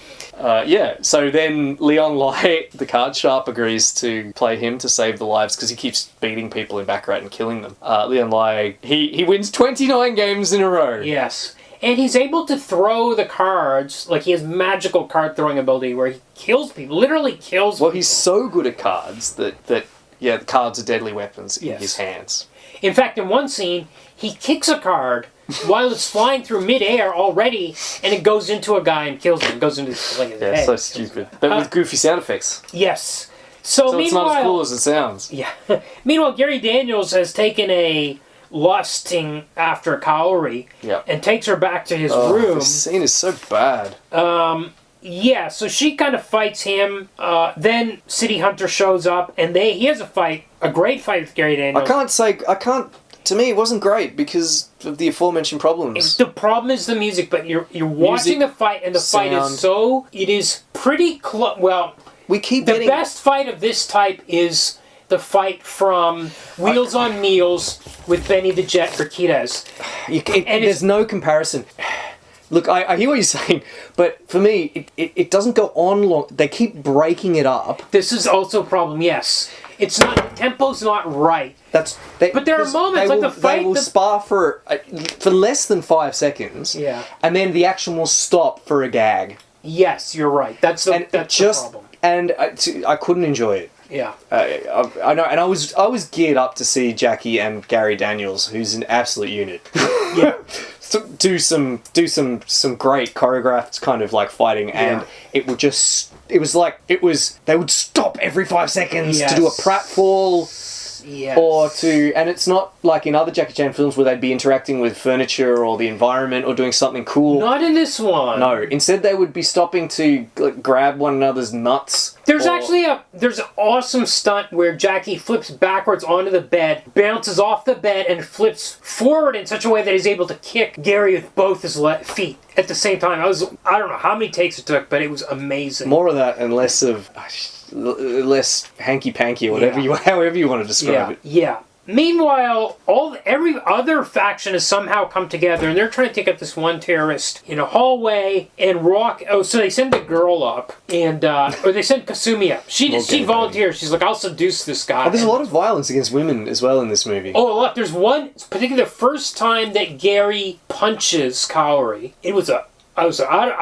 So then Leon Lai, the card sharp, agrees to play him to save the lives because he keeps beating people in Baccarat and killing them. Leon Lai, he wins 29 games in a row. Yes. And he's able to throw the cards, like he has magical card throwing ability where he kills people, literally kills people. Well, he's so good at cards that the cards are deadly weapons in his hands. In fact, in one scene, he kicks a card while it's flying through midair already, and it goes into a guy and kills him. It goes into his head. So stupid. But with goofy sound effects. Yes. So it's not as cool as it sounds. Yeah. Meanwhile, Gary Daniels has taken a lusting after Kaori and takes her back to his room. This scene is so bad. So she kind of fights him. Then Ciity Hunter shows up, and he has a great fight with Gary Daniels. To me, it wasn't great because of the aforementioned problems. The problem is the music, but you're watching the fight, and the fight is pretty close. Well, the best fight of this type is the fight from Wheels on Meals with Benny the Jet Urquidez. There's no comparison. Look, I hear what you're saying, but for me, it doesn't go on long. They keep breaking it up. This is also a problem, yes. It's not, the tempo's not right. But there are moments like the fight... They will spar for less than 5 seconds, and then the action will stop for a gag. Yes, you're right. That's the problem. And I couldn't enjoy it. Yeah. I know, and I was geared up to see Jackie and Gary Daniels, who's an absolute unit. Yeah. do some great choreographed kind of like fighting, and they would stop every 5 seconds to do a pratfall. Yes. And it's not like in other Jackie Chan films where they'd be interacting with furniture or the environment or doing something cool. Not in this one. No, instead they would be stopping to grab one another's nuts. There's an awesome stunt where Jackie flips backwards onto the bed, bounces off the bed, and flips forward in such a way that he's able to kick Gary with both his feet at the same time. I don't know how many takes it took, but it was amazing. More of that and less hanky-panky or however you want to describe it. Yeah. Meanwhile, every other faction has somehow come together, and they're trying to take out this one terrorist in a hallway and rock. Oh, so they send the girl up, and or they send Kasumi up. She volunteers. She's like, I'll seduce this guy. There's a lot of violence against women as well in this movie. Oh, a lot. There's one particular first time that Gary punches Kaori. I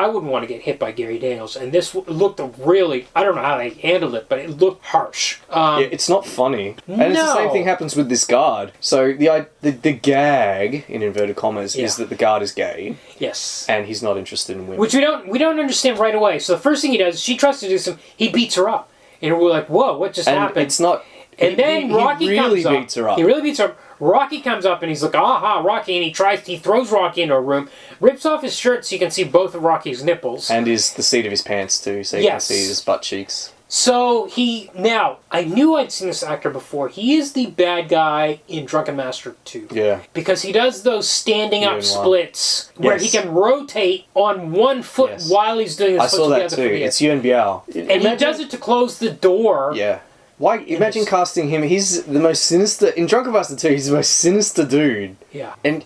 wouldn't want to get hit by Gary Daniels, and this looked really... I don't know how they handled it, but it looked harsh. It's not funny. And it's the same thing happens with this guard. So the gag, in inverted commas, is that the guard is gay. Yes. And he's not interested in women. Which we don't understand right away. So the first thing he does, she tries to do he beats her up. And we're like, whoa, what just happened? It's not... And then Rocky comes up. Beats her up. He really beats her up. Rocky comes up and he's like, aha, Rocky, and he throws Rocky into a room, rips off his shirt so you can see both of Rocky's nipples. And the seat of his pants too, so you can see his butt cheeks. So I knew I'd seen this actor before. He is the bad guy in Drunken Master 2. Yeah. Because he does those standing up splits where he can rotate on one foot while he's doing his foot together. I saw that too. It's Yuen Biao. And he does it to close the door. Yeah. Why? Imagine casting him. He's the most sinister in Drunken Master 2. He's the most sinister dude. Yeah. And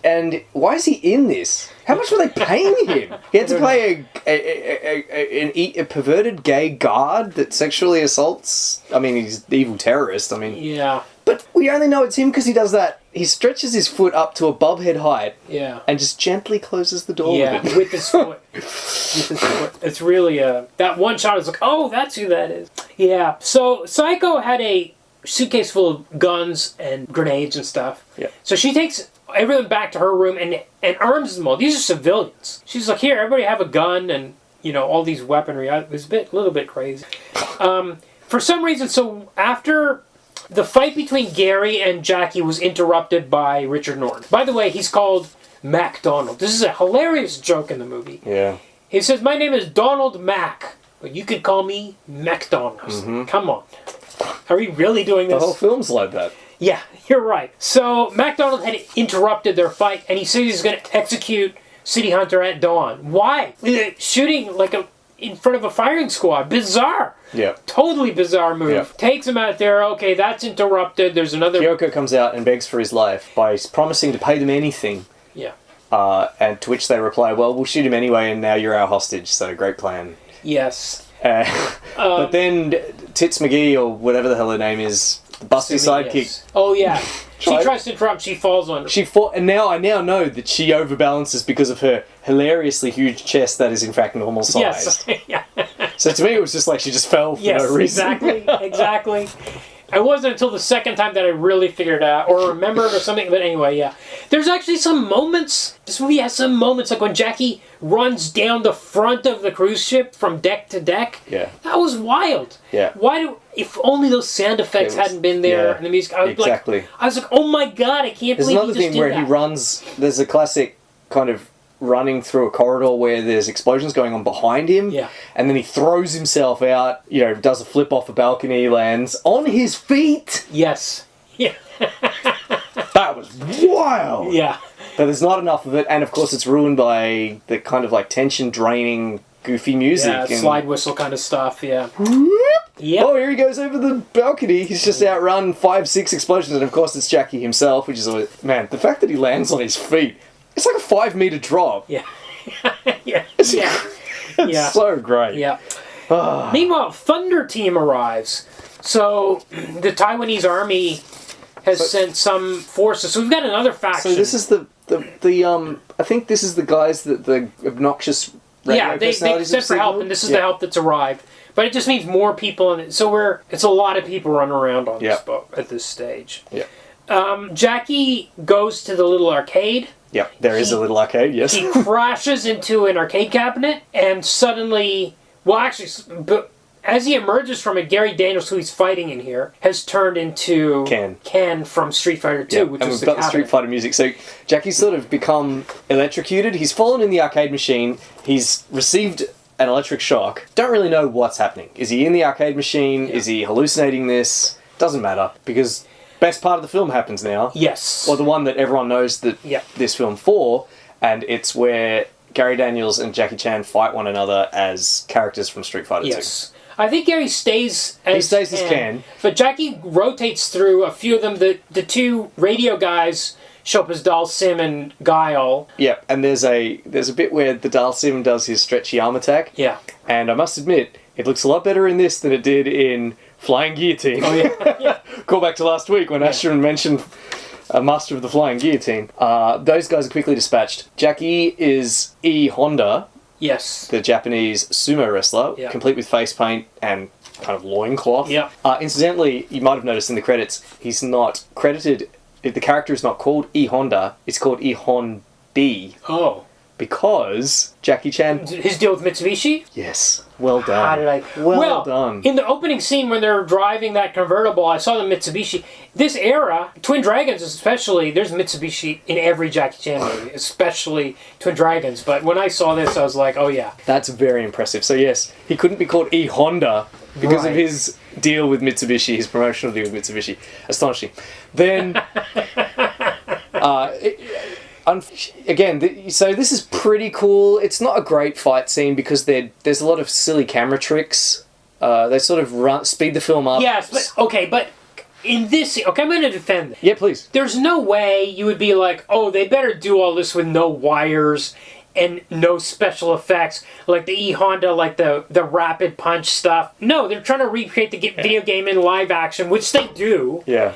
why is he in this? How much were they paying him? He had to play a perverted gay guard that sexually assaults. I mean, he's an evil terrorist. I mean, yeah. But we only know it's him because he does that. He stretches his foot up to above head height. Yeah. And just gently closes the door. Yeah, with his foot. It's really that one shot is like, oh, that's who that is. Yeah. So Psycho had a suitcase full of guns and grenades and stuff. Yeah. So she takes everyone back to her room and arms them all. These are civilians. She's like, here, everybody have a gun and all these weaponry. It was a little bit crazy. For some reason, so after The fight between Gary and Jackie was interrupted by Richard Norton. By the way, he's called MacDonald. This is a hilarious joke in the movie. Yeah. He says, "My name is Donald Mac, but you could call me MacDonald's." Come on. Are we really doing this? The whole film's like that. Yeah, you're right. So MacDonald had interrupted their fight, and he said he's going to execute Ciity Hunter at dawn. Why? Shooting like in front of a firing squad. Bizarre. Yeah. Totally bizarre move. Yeah. Takes him out there. Okay, that's interrupted. There's another... Kyoko comes out and begs for his life by promising to pay them anything. Yeah. And to which they reply, well, we'll shoot him anyway, and now you're our hostage, so great plan. Yes. But then Tits McGee, or whatever the hell her name is, the busty sidekick. Yes. Oh, yeah. She tries to interrupt, she falls on her. And I now know that she overbalances because of her hilariously huge chest that is in fact normal sized. Yes. Yeah. So to me it was just like she just fell for no reason. Exactly. It wasn't until the second time that I really figured it out, or remembered or something, but anyway, yeah. There's actually some moments, this movie has some moments, like when Jackie runs down the front of the cruise ship from deck to deck. Yeah. That was wild. Yeah. If only those sound effects hadn't been there, and the music, I was like, oh my god, I can't believe he just did that. There's another thing where he runs, there's a classic kind of running through a corridor where there's explosions going on behind him. Yeah. And then he throws himself out, does a flip off a balcony, lands on his feet. Yes. Yeah. That was wild. Yeah. But there's not enough of it, and of course it's ruined by the kind of like tension draining, goofy music. Yeah, and slide whistle kind of stuff, yeah. Yep. Oh, here he goes over the balcony. He's just outrun 5-6 explosions, and of course it's Jackie himself, which is always... Man, the fact that he lands on his feet, it's like a 5-meter drop. Yeah. Yeah. It's so great. Yeah. Meanwhile, Thunder Team arrives. So, the Taiwanese army has sent some forces. So we've got another faction. So this is the I think this is the guys that the obnoxious radio they sent for help, and this is the help that's arrived. But it just means more people in it. So it's a lot of people running around on this boat at this stage. Yeah. Jackie goes to the little arcade. Yep, there is a little arcade, yes. He crashes into an arcade cabinet, and suddenly... Well, actually, but as he emerges from it, Gary Daniels, who he's fighting in here, has turned into... Ken from Street Fighter 2, which and is we've got the Street Fighter music. So Jackie's sort of become electrocuted. He's fallen in the arcade machine. He's received an electric shock. Don't really know what's happening. Is he in the arcade machine? Yeah. Is he hallucinating this? Doesn't matter, because... Best part of the film happens now. Yes. Or the one that everyone knows that this film for, and it's where Gary Daniels and Jackie Chan fight one another as characters from Street Fighter 2. I think Gary stays as Ken. But Jackie rotates through a few of them. The two radio guys show up as Dal Sim and Guile. Yeah, and there's a bit where the Dal Sim does his stretchy arm attack. Yeah. And I must admit, it looks a lot better in this than it did in Flying Guillotine. Oh, yeah. Call back to last week when Ashton mentioned a Master of the Flying Guillotine. Those guys are quickly dispatched. Jackie is E. Honda. Yes. The Japanese sumo wrestler, complete with face paint and kind of loincloth. Yeah. Incidentally, you might have noticed in the credits, he's not credited. The character is not called E. Honda, it's called E. Hondi. Oh. Because Jackie Chan... His deal with Mitsubishi? Yes. Well done. How did I... Well done. In the opening scene when they're driving that convertible, I saw the Mitsubishi. This era, Twin Dragons especially, there's Mitsubishi in every Jackie Chan movie, especially Twin Dragons. But when I saw this, I was like, oh yeah. That's very impressive. So yes, he couldn't be called E. Honda because of his deal with Mitsubishi, his promotional deal with Mitsubishi. Astonishing. Then... Again, so this is pretty cool. It's not a great fight scene because there's a lot of silly camera tricks. They sort of speed the film up. Yes, but in this scene... Okay, I'm going to defend this. Yeah, please. There's no way you would be like, oh, they better do all this with no wires and no special effects, like the E Honda, like the rapid punch stuff. No, they're trying to recreate the video game in live action, which they do. Yeah.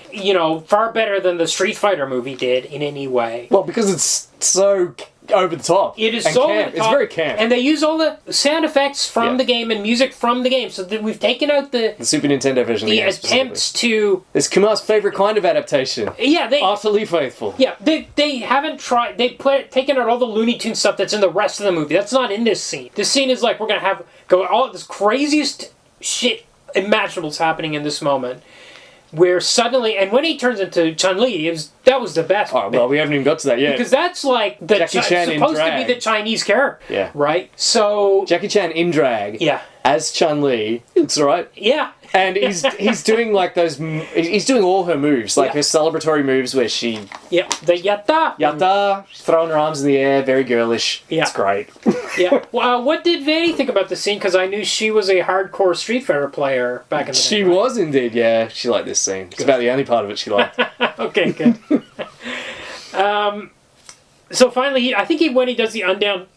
Far better than the Street Fighter movie did in any way. Well, because it's so over the top. It is and so camp. over the top. It's very camp. And they use all the sound effects from the game and music from the game. So that we've taken out the Super Nintendo version of the game attempts to... It's Kumar's favourite kind of adaptation. Yeah, they... Utterly faithful. Yeah, they haven't tried... They've taken out all the Looney Tunes stuff that's in the rest of the movie. That's not in this scene. This scene is like, we're going to go all this craziest shit imaginables happening in this moment. where suddenly, and when he turns into Chun-Li, that was the best. Oh, well, we haven't even got to that yet. Because that's like the Jackie Chan in supposed to drag. be the Chinese character. Yeah. Right? So... Jackie Chan in drag. Yeah. As Chun-Li. He looks alright. Yeah. And he's doing like he's doing all her moves, like her celebratory moves where she... Yep. The yatta. Yatta, throwing her arms in the air, very girlish. Yeah. It's great. Yeah. Well, what did Vannie think about the scene? Because I knew she was a hardcore Street Fighter player back in the day. She was indeed, yeah. She liked this scene. It's about the only part of it she liked. Okay, good. So finally, I think when he does the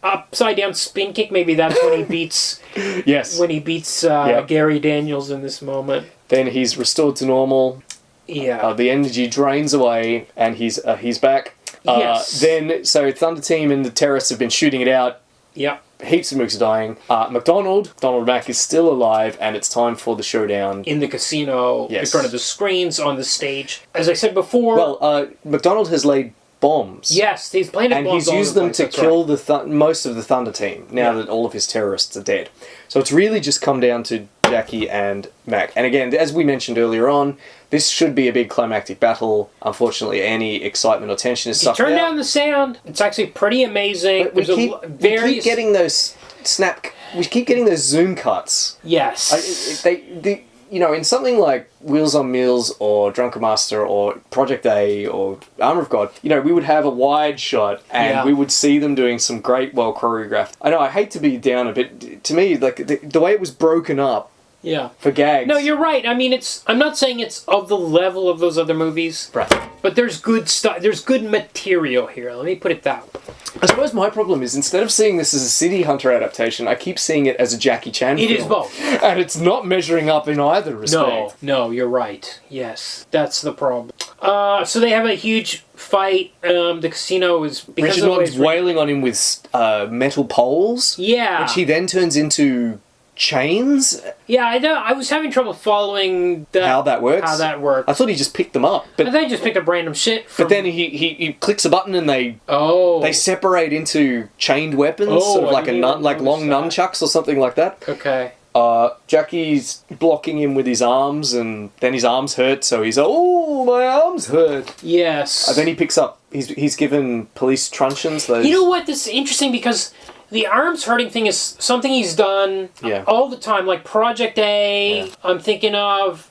upside down spin kick, maybe that's when he beats. Yes. When he beats Yep. Gary Daniels in this moment. Then he's restored to normal. Yeah. The energy drains away, and he's back. Yes. Then, so Thunder Team and the terrorists have been shooting it out. Yep. Heaps of mooks are dying. Donald Mack is still alive, and it's time for the showdown. In the casino, in Yes. front of the screens, on the stage. As I said before... Well, McDonald has laid bombs. Yes, he's planted And bombs he's all over used the them place, to that's kill right. most of the Thunder Team, now Yeah. that all of his terrorists are dead. So it's really just come down to Jackie and Mac. And again, as we mentioned earlier on, this should be a big climactic battle. Unfortunately, any excitement or tension is sucked Turn out. down the sound. It's actually pretty amazing. But we keep getting those we keep getting those zoom cuts. Yes. In something like Wheels on Meals or Drunken Master or Project A or Armor of God, we would have a wide shot and we would see them doing some great, well choreographed. I know, I hate to be down a bit. To me, like the way it was broken up Yeah. for gags. No, you're right. I mean, I'm not saying it's of the level of those other movies. Right. But there's good stuff. There's good material here. Let me put it that way. I suppose my problem is, instead of seeing this as a Ciity Hunter adaptation, I keep seeing it as a Jackie Chan film. It is both. And it's not measuring up in either respect. No, you're right. Yes, that's the problem. So they have a huge fight. The casino is... because Richard of the way Norton's it's written- wailing on him with metal poles. Yeah. Which he then turns into chains. Yeah, I know. I was having trouble following How that works. How that works. I thought he just picked them up. I think I just picked up random shit. But then he clicks a button and they they separate into chained weapons, Oh, sort of I like didn't even like long notice that. nunchucks or something like that. Okay. Jackie's blocking him with his arms, and then his arms hurt, so he's like, "Oh, my arms hurt." Yes. And then he picks up. He's given police truncheons. Those. You know what? This is interesting because the arms hurting thing is something he's done all the time. Like Project A, I'm thinking of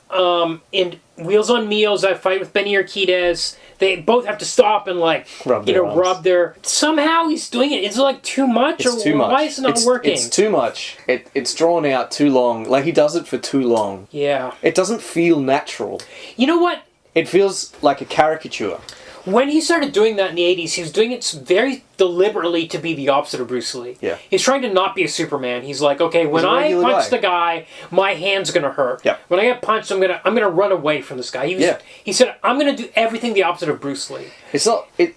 in Wheels on Meals, I fight with Benny Urquidez. They both have to stop and rub their... Somehow he's doing it. Is it like too much? It's too much. Why is it not working? It's too much. It's drawn out too long. Like, he does it for too long. Yeah. It doesn't feel natural. You know what? It feels like a caricature. When he started doing that in the 80s, he was doing it very deliberately to be the opposite of Bruce Lee. Yeah. He's trying to not be a Superman. He's like, okay, when I punch the guy, my hand's gonna hurt. Yeah. When I get punched, I'm gonna run away from this guy. He said, I'm gonna do everything the opposite of Bruce Lee. It's not like,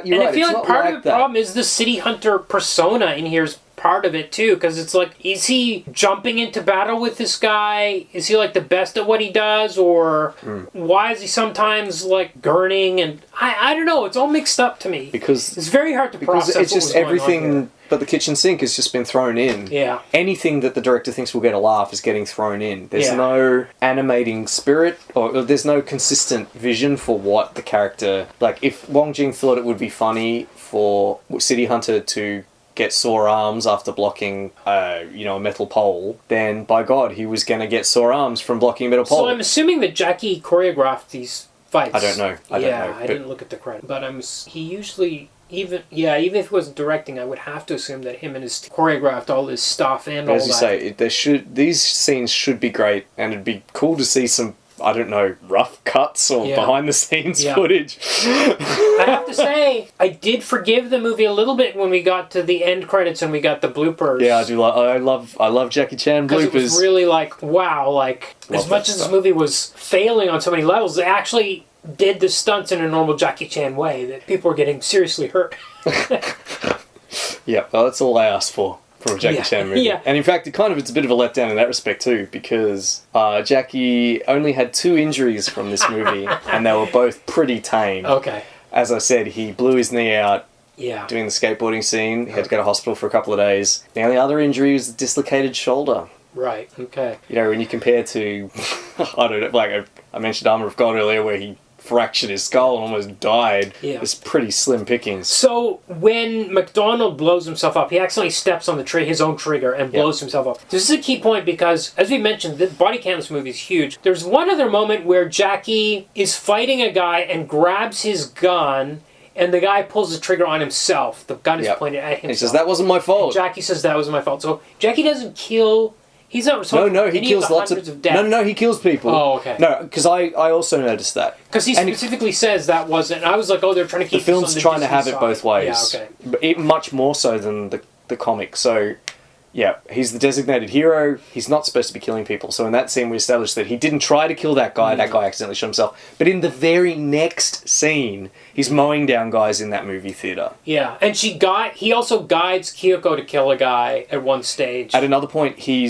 you're right. I feel it's like not part like of the that. problem is the Ciity Hunter persona in here is part of it too, because it's like, is he jumping into battle with this guy? Is he like the best at what he does, or why is he sometimes like gurning? And I don't know. It's all mixed up to me Because it's very hard to process. it's what just was going on everything. here. But the kitchen sink has just been thrown in. Yeah. Anything that the director thinks will get a laugh is getting thrown in. There's Yeah. no animating spirit, or there's no consistent vision for what the character... Like, if Wong Jing thought it would be funny for Ciity Hunter to get sore arms after blocking, a metal pole, then, by God, he was going to get sore arms from blocking a metal pole. So I'm assuming that Jackie choreographed these fights. I don't know. I don't know. I didn't look at the credit. But he usually... Even if he wasn't directing, I would have to assume that him and his choreographed all this stuff and all As you that. say, these scenes should be great, and it'd be cool to see some, I don't know, rough cuts or behind the scenes footage. I have to say, I did forgive the movie a little bit when we got to the end credits and we got the bloopers. Yeah, I do. I love Jackie Chan bloopers. Because it was really like, wow, like as much as this movie was failing on so many levels, it actually did the stunts in a normal Jackie Chan way that people were getting seriously hurt. Yeah, well, that's all I asked for from a Jackie Chan movie. Yeah. And in fact, it's a bit of a letdown in that respect too, because Jackie only had 2 injuries from this movie, and they were both pretty tame. Okay. As I said, he blew his knee out doing the skateboarding scene. He had to go to hospital for a couple of days. The only other injury was a dislocated shoulder. Right. Okay. You know, when you compare to, I don't know, like I mentioned Armor of God earlier, where he fractured his skull and almost died. Yeah. It's pretty slim pickings. So when McDonald blows himself up, he accidentally steps on his own trigger and blows himself up. This is a key point because, as we mentioned, the body count in this movie is huge. There's one other moment where Jackie is fighting a guy and grabs his gun, and the guy pulls the trigger on himself. The gun is pointed at himself. He says, "That wasn't my fault." And Jackie says, "That wasn't my fault." So Jackie doesn't kill... He's not responsible he kills lots of deaths. No, he kills people. Oh, okay. No, because I also noticed that. Because he specifically says that wasn't... I was like, oh, they're trying to keep the film's this on the trying to Disney have it side. both ways. Yeah, okay. But much more so than the comic. So, yeah, he's the designated hero. He's not supposed to be killing people. So in that scene, we established that he didn't try to kill that guy. That guy accidentally shot himself. But in the very next scene, he's mowing down guys in that movie theater. Yeah, and he also guides Kyoko to kill a guy at one stage. At another point, he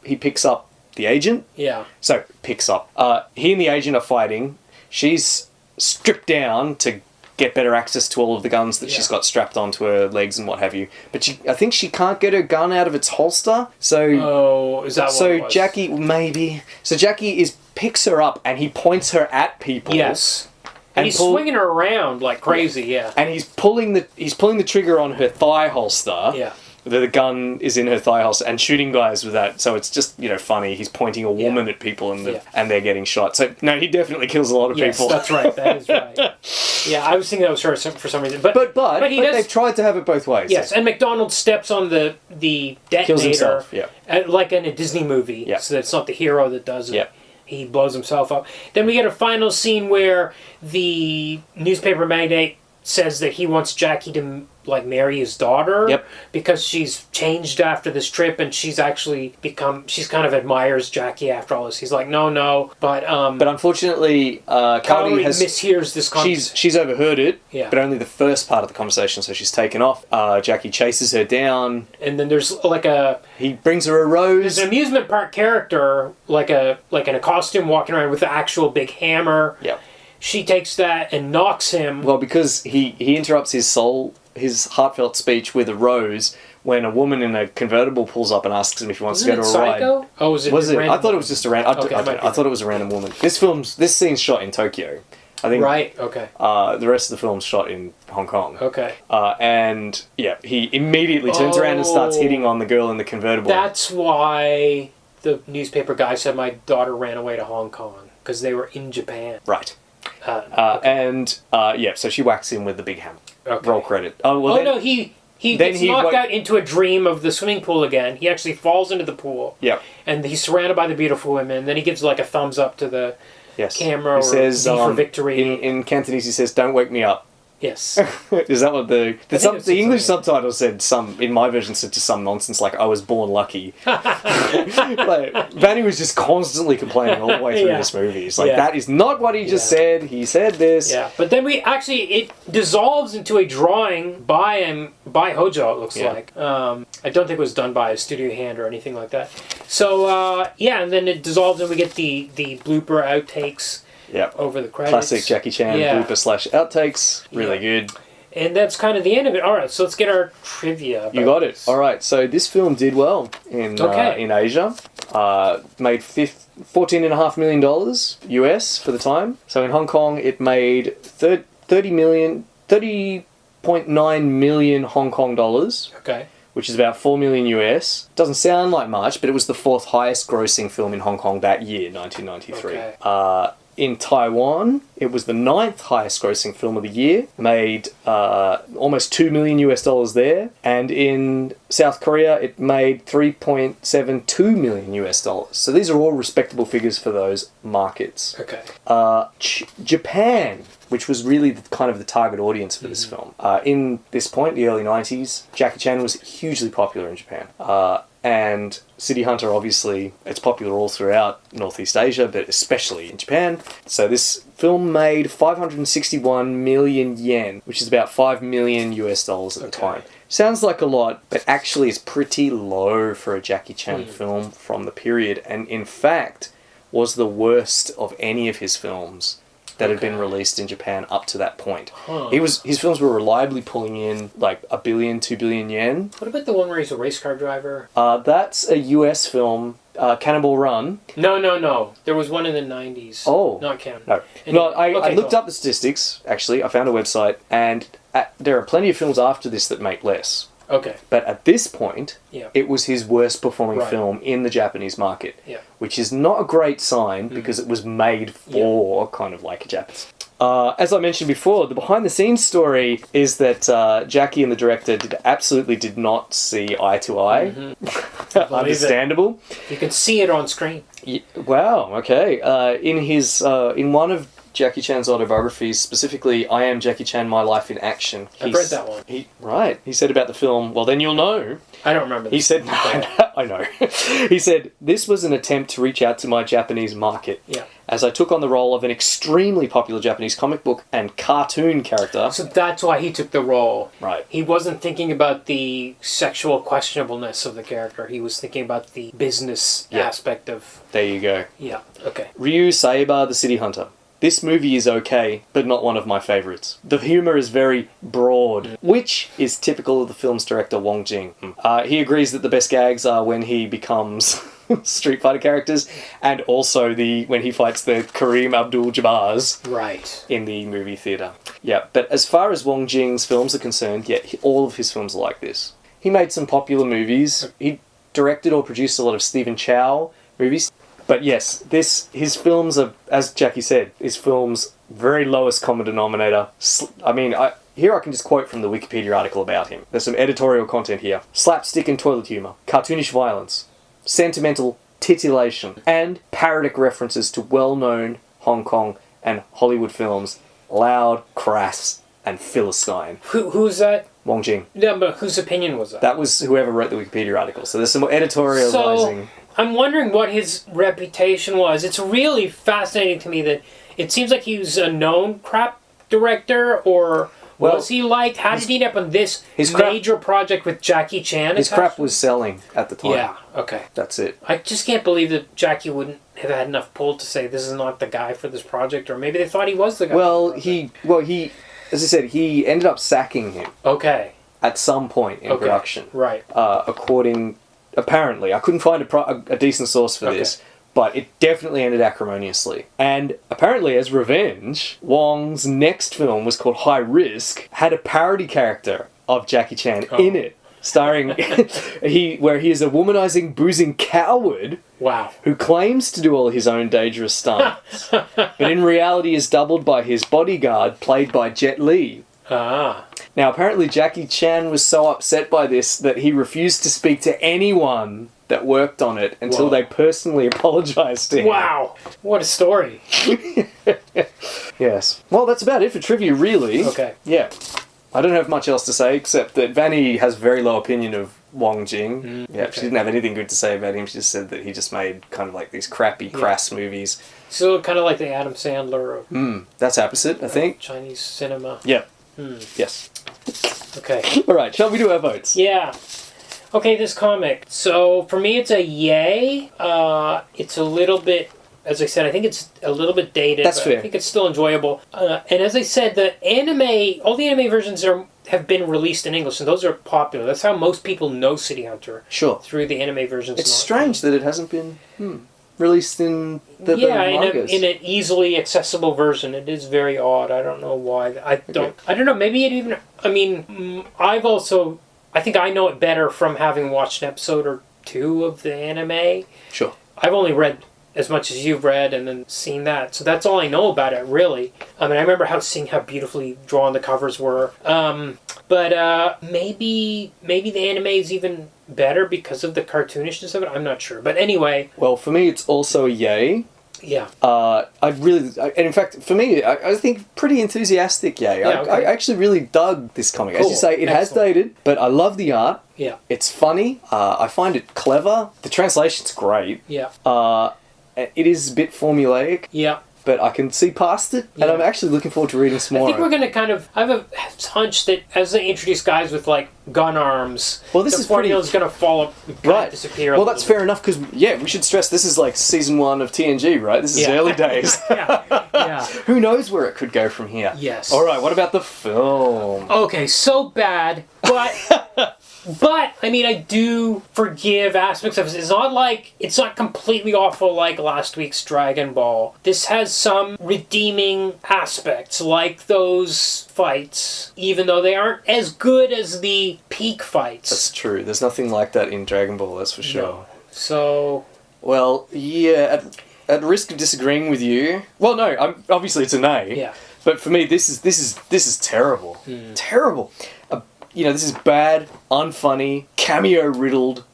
picks up the agent. Yeah. So, picks up. He and the agent are fighting. She's stripped down to get better access to all of the guns that she's got strapped onto her legs and what have you. But I think she can't get her gun out of its holster. So, is that what it was? Jackie, maybe. So Jackie picks her up and he points her at people. Yes. And he's swinging her around like crazy, yeah. And he's pulling the trigger on her thigh holster. Yeah. The gun is in her thigh holster and shooting guys with that. So it's just, funny. He's pointing a woman at people and they're getting shot. So, no, he definitely kills a lot of people. Yes, that's right. That is right. Yeah, I was thinking that was her for some reason. But they've tried to have it both ways. Yes, and McDonald steps on the detonator. Kills himself, like in a Disney movie. Yeah. So it's not the hero that does it. Yeah. He blows himself up. Then we get a final scene where the newspaper magnate says that he wants Jackie to marry his daughter because she's changed after this trip and she's actually she's kind of admires Jackie after all this. He's like, no, but unfortunately Carly mishears this conversation. She's overheard it, Yeah. but only the first part of the conversation, so she's taken off. Jackie chases her down, and then there's he brings her a rose. There's an amusement park character like in a costume walking around with the actual big hammer. Yeah. She takes that and knocks him. Well, because he interrupts his heartfelt speech with a rose when a woman in a convertible pulls up and asks him if he wants to go to a ride. Oh, was it? I thought it was just a random. Okay, I thought it was a random woman. This scene's shot in Tokyo, I think. Right. Okay. The rest of the film's shot in Hong Kong. Okay. And he immediately turns around and starts hitting on the girl in the convertible. That's why the newspaper guy said my daughter ran away to Hong Kong because they were in Japan. Right. Okay. So she whacks him with the big hammer. Okay. Roll credit. No, he gets knocked out into a dream of the swimming pool again. He actually falls into the pool. Yeah. And he's surrounded by the beautiful women. And then he gives a thumbs up to the camera. He says, V for victory. In Cantonese, he says, "Don't wake me up." Yes. Is that what the English subtitle said? In my version said just some nonsense like "I was born lucky." Vannie was just constantly complaining all the way through this movie. It's that is not what he just said. He said this. Yeah, but then it dissolves into a drawing by Hojo. It looks like. I don't think it was done by a studio hand or anything like that. So and then it dissolves and we get the blooper outtakes. Yep. Over the credits. Classic Jackie Chan blooper / outtakes. Really good. And that's kind of the end of it. All right, so let's get our trivia. You got it. All right, so this film did well in Asia. Made $14.5 million US for the time. So in Hong Kong, it made 30.9 million Hong Kong dollars. Okay. Which is about 4 million US. Doesn't sound like much, but it was the 4th highest grossing film in Hong Kong that year, 1993. Okay. In Taiwan, it was the 9th highest grossing film of the year, made almost $2 million US there, and in South Korea, it made $3.72 million US. So these are all respectable figures for those markets. Okay. Japan, which was really the target audience for this film. In this point, the early 90s, Jackie Chan was hugely popular in Japan. And Ciity Hunter, obviously, it's popular all throughout Northeast Asia, but especially in Japan. So this film made 561 million yen, which is about $5 million US at the time. Sounds like a lot, but actually it's pretty low for a Jackie Chan film from the period, and in fact was the worst of any of his films that had been released in Japan up to that point. Huh. His films were reliably pulling in like 1 billion, 2 billion yen. What about the one where he's a race car driver? That's a US film, Cannonball Run. No. There was one in the 90s. Oh. Not Cannon. No. Anyway, I looked up the statistics, actually. I found a website, and there are plenty of films after this that make less. Okay. But at this point, Yeah. it was his worst performing Right. film in the Japanese market. Yeah. Which is not a great sign because it was made for kind of like a Japanese. As I mentioned before, the behind-the-scenes story is that Jackie and the director absolutely did not see eye to eye. Understandable. You can see it on screen. Wow. Okay. In one of Jackie Chan's autobiographies, specifically "I Am Jackie Chan: My Life in Action." I've read that one. He said about the film, well, then you'll know. I don't remember. He said, no, I know. He said, "This was an attempt to reach out to my Japanese market. Yeah. As I took on the role of an extremely popular Japanese comic book and cartoon character." So that's why he took the role. Right. He wasn't thinking about the sexual questionableness of the character. He was thinking about the business aspect of... There you go. Yeah, okay. Ryu Saeba, the City Hunter. This movie is okay, but not one of my favourites. The humour is very broad, which is typical of the film's director, Wong Jing. He agrees that the best gags are when he becomes Street Fighter characters, and also when he fights the Kareem Abdul-Jabbars Right. in the movie theatre. Yeah, but as far as Wong Jing's films are concerned, all of his films are like this. He made some popular movies. He directed or produced a lot of Stephen Chow movies. But yes, his films are, as Jackie said, his films, very lowest common denominator. Here I can just quote from the Wikipedia article about him. There's some editorial content here. Slapstick and toilet humour, cartoonish violence, sentimental titillation, and parodic references to well-known Hong Kong and Hollywood films, loud, crass, and philistine. Who's that? Wong Jing. Yeah, but whose opinion was that? That was whoever wrote the Wikipedia article. So there's some editorializing. So, I'm wondering what his reputation was. It's really fascinating to me that it seems like he was a known crap director, or was he liked? How did he end up on this major project with Jackie Chan? His crap was selling at the time. Yeah, okay. That's it. I just can't believe that Jackie wouldn't have had enough pull to say this is not the guy for this project, or maybe they thought he was the guy. Well, he, as I said, he ended up sacking him. Okay. At some point in production. Right. Apparently, I couldn't find a decent source for this, but it definitely ended acrimoniously. And apparently, as revenge, Wong's next film was called High Risk, had a parody character of Jackie Chan in it, starring where he is a womanizing, boozing coward. Wow. Who claims to do all his own dangerous stunts, but in reality is doubled by his bodyguard, played by Jet Li. Ah. Now, apparently Jackie Chan was so upset by this that he refused to speak to anyone that worked on it until they personally apologized to him. Wow. What a story. Yes. Well, that's about it for trivia, really. Okay. Yeah. I don't have much else to say, except that Vannie has very low opinion of Wong Jing. She didn't have anything good to say about him. She just said that he just made kind of like these crappy, crass movies. So kind of like the Adam Sandler of that's opposite, I think. Chinese cinema. Yeah. Yes. Okay. All right, shall we do our votes? Yeah. Okay, this comic. So for me, it's a yay. It's a little bit, as I said, I think it's a little bit dated. That's fair. I think it's still enjoyable. And as I said, all the anime versions have been released in English, and those are popular. That's how most people know City Hunter. Sure. Through the anime versions. It's strange that it hasn't been released in the mangas. in an easily accessible version. It is very odd. I don't know why. I don't know. Maybe it even. I mean, I think I know it better from having watched an episode or two of the anime. Sure. I've only read as much as you've read and then seen that, so that's all I know about it, really. I mean, I remember seeing how beautifully drawn the covers were. But maybe the anime is even better because of the cartoonishness of it. I'm not sure, but anyway. Well, for me, it's also a yay. Yeah. And in fact, for me, I think pretty enthusiastic yay. Yeah, okay. I actually really dug this comic. Cool. As you say, it has dated, but I love the art. Yeah. It's funny. I find it clever. The translation's great. Yeah. It is a bit formulaic. Yeah. but I can see past it, and Yeah. I'm actually looking forward to reading some more. I think we're going to kind of... I have a hunch that as they introduce guys with, like, gun arms, Well, this the is pretty- formula's going to fall Right. disappear. Well, that's fair enough, because, yeah, we should stress this is like season 1 of TNG, right? This is early days. Yeah. Who knows where it could go from here? Yes. All right, what about the film? Okay, so bad, but... But, I mean, I do forgive aspects of it. It's not completely awful like last week's Dragon Ball. This has some redeeming aspects, like those fights, even though they aren't as good as the peak fights. That's true. There's nothing like that in Dragon Ball, that's for sure. No. So... Well, yeah, at risk of disagreeing with you... Well, no, obviously it's an A. Yeah. But for me, this is terrible. Terrible. This is bad, unfunny, cameo-riddled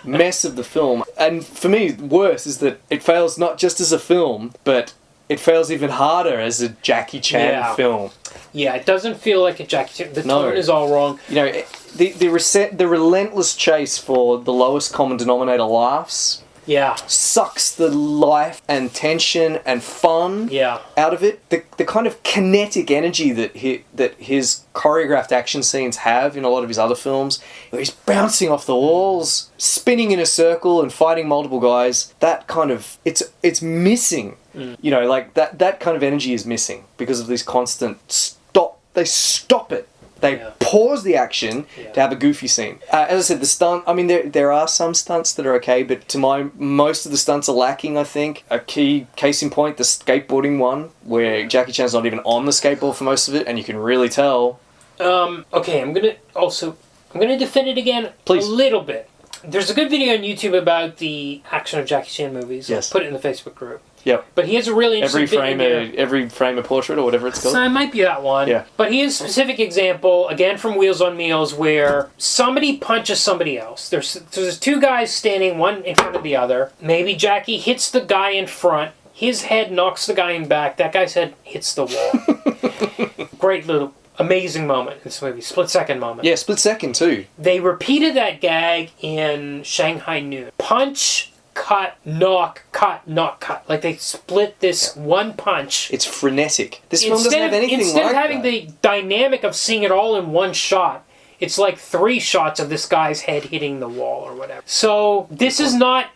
mess of the film. And for me, worse is that it fails not just as a film, but it fails even harder as a Jackie Chan film. Yeah, it doesn't feel like a Jackie Chan. The tone is all wrong. The relentless chase for the lowest common denominator laughs Yeah. sucks the life and tension and fun out of it. The kind of kinetic energy that his choreographed action scenes have in a lot of his other films, where he's bouncing off the walls, spinning in a circle and fighting multiple guys, that kind of it's missing. That kind of energy is missing because of this constant stop. They stop it. They pause the action to have a goofy scene. As I said, the stunt... I mean, there are some stunts that are okay, but most of the stunts are lacking, I think. A key case in point, the skateboarding one, where Jackie Chan's not even on the skateboard for most of it, and you can really tell. Okay, I'm gonna defend it again. Please. A little bit. There's a good video on YouTube about the action of Jackie Chan movies. Yes. I'll put it in the Facebook group. Yep. But he has a really interesting Every frame a portrait, or whatever it's called. So it might be that one. Yeah. But he has a specific example, again from Wheels on Meals, where somebody punches somebody else. There's two guys standing, one in front of the other. Maybe Jackie hits the guy in front. His head knocks the guy in back. That guy's head hits the wall. Great little... amazing moment in this movie. Split-second moment. Yeah, split second too. They repeated that gag in Shanghai Noon. Punch, cut, knock, cut. Like they split this one punch. It's frenetic. This film doesn't have anything like that. Instead of having the dynamic of seeing it all in one shot, it's like 3 shots of this guy's head hitting the wall or whatever. So this is not...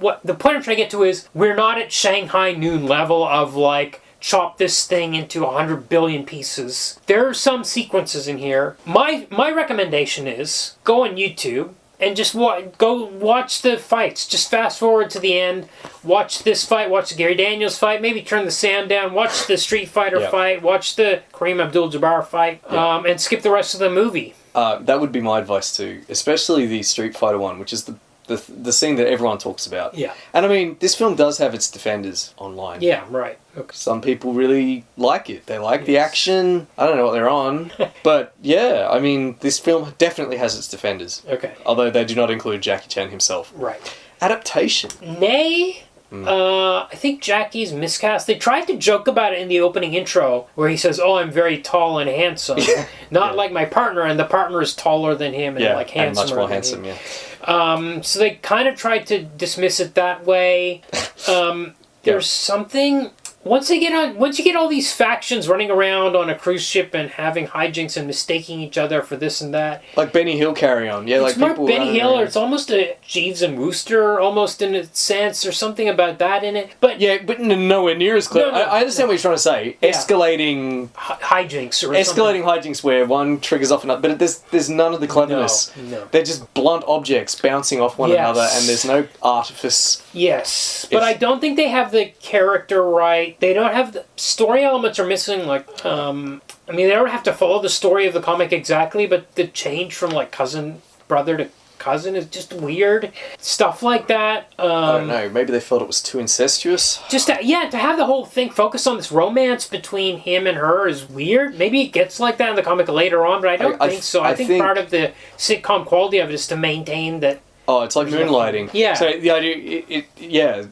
what the point I'm trying to get to is, we're not at Shanghai Noon level of like... chop this thing into 100 billion pieces. There are some sequences in here. My recommendation is go on YouTube and just go watch the fights. Just fast forward to the end. Watch this fight. Watch the Gary Daniels fight. Maybe turn the sound down. Watch the Street Fighter fight. Watch the Kareem Abdul-Jabbar fight. And skip the rest of the movie. That would be my advice too, especially the Street Fighter one, which is the scene that everyone talks about. Yeah. And I mean, this film does have its defenders online. Yeah, right. Okay. Some people really like it. They like the action. I don't know what they're on. But yeah, I mean, this film definitely has its defenders. Okay. Although they do not include Jackie Chan himself. Right. Adaptation. Nay. I think Jackie's miscast. They tried to joke about it in the opening intro, where he says, "Oh, I'm very tall and handsome, not like my partner," and the partner is taller than him and like handsomer. And much more than handsome. him. Yeah. So they kind of tried to dismiss it that way. There's something. Once you get all these factions running around on a cruise ship and having hijinks and mistaking each other for this and that, like Benny Hill Carry On, yeah, it's like more people Benny Hill, around. or it's almost a Jeeves and Wooster, almost in a sense, or something about that in it. But but nowhere near as clear. No, I understand what you're trying to say. Yeah. Escalating hijinks or escalating hijinks where one triggers off another, but there's none of the cleverness. No. They're just blunt objects bouncing off one another, and there's no artifice. Yes, but I don't think they have the character right. They don't have the story elements are missing. Like, I mean, they don't have to follow the story of the comic exactly, but the change from like brother to cousin is just weird. Stuff like that. I don't know. Maybe they felt it was too incestuous. Just to have the whole thing focus on this romance between him and her is weird. Maybe it ggets like that in the comic later on, but I don't think so. I think part of the sitcom quality of it is to maintain that. Oh, it's like moonlighting. Yeah. So the idea,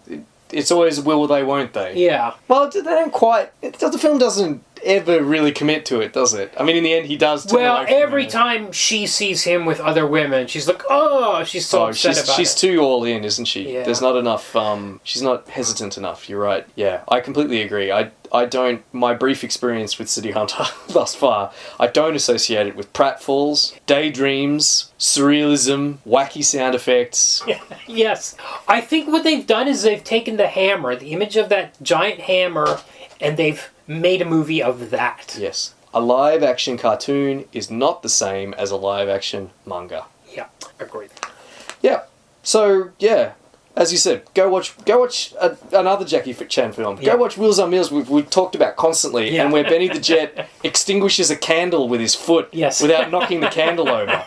it's always will they, won't they? Yeah. Well, they don't quite. The film doesn't ever really commit to it, does it? I mean, in the end, he does turn Well, away from every her. time she sees him with other women, she's like, oh, she's so upset about she's it. too all in, isn't she? Yeah. There's not enough, she's not hesitant enough, you're right. Yeah, I completely agree. My brief experience with City Hunter thus far, I don't associate it with pratfalls, daydreams, surrealism, wacky sound effects. Yes. I think what they've done is they've taken the hammer, the image of that giant hammer, and they've made a movie of that. Yes. A live-action cartoon is not the same as a live-action manga. Yeah, agreed. Yeah. So, yeah. As you said, go watch another Jackie Chan film. Yeah. Go watch Wheels on Meals, we've talked about constantly, Yeah. and where Benny the Jet extinguishes a candle with his foot Yes. without knocking the candle over.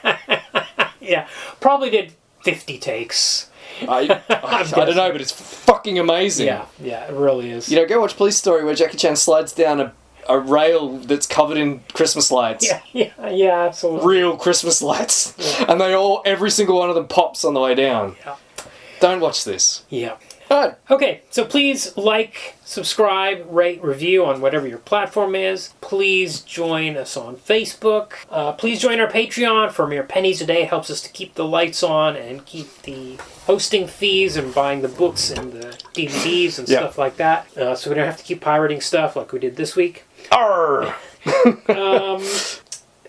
Yeah, probably did 50 takes. I don't know, but it's fucking amazing. Yeah, it really is. You know, go watch Police Story where Jackie Chan slides down a rail that's covered in Christmas lights. Yeah, absolutely. Real Christmas lights. Yeah. And every single one of them pops on the way down. Yeah. Don't watch this. Yeah. Alright. Okay, so please like, subscribe, rate, review on whatever your platform is. Please join us on Facebook. Please join our Patreon for mere pennies a day. Helps us to keep the lights on and keep the hosting fees and buying the books and the DVDs and stuff like that. So we don't have to keep pirating stuff like we did this week. Arr! I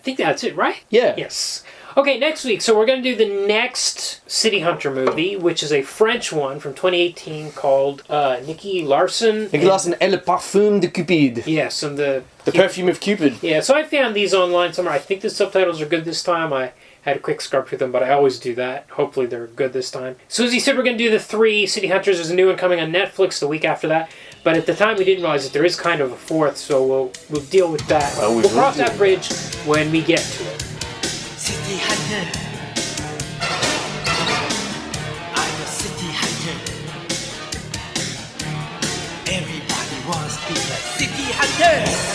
think that's it, right? Yeah. Yes. Okay, next week, so we're going to do the next City Hunter movie, which is a French one from 2018 called Nicky Larson. Nicky Larson et le parfum de Cupid. Yes, and The perfume of Cupid. Yeah, so I found these online somewhere. I think the subtitles are good this time. I had a quick scrub through them, but I always do that. Hopefully they're good this time. So as he said, we're going to do the 3 City Hunters. There's a new one coming on Netflix the week after that. But at the time we didn't realize that there is kind of a 4th, so we'll deal with that. Well, we'll cross that bridge when we get to it. Ciity Hunter. I'm a City Hunter. Everybody wants to be a City Hunter.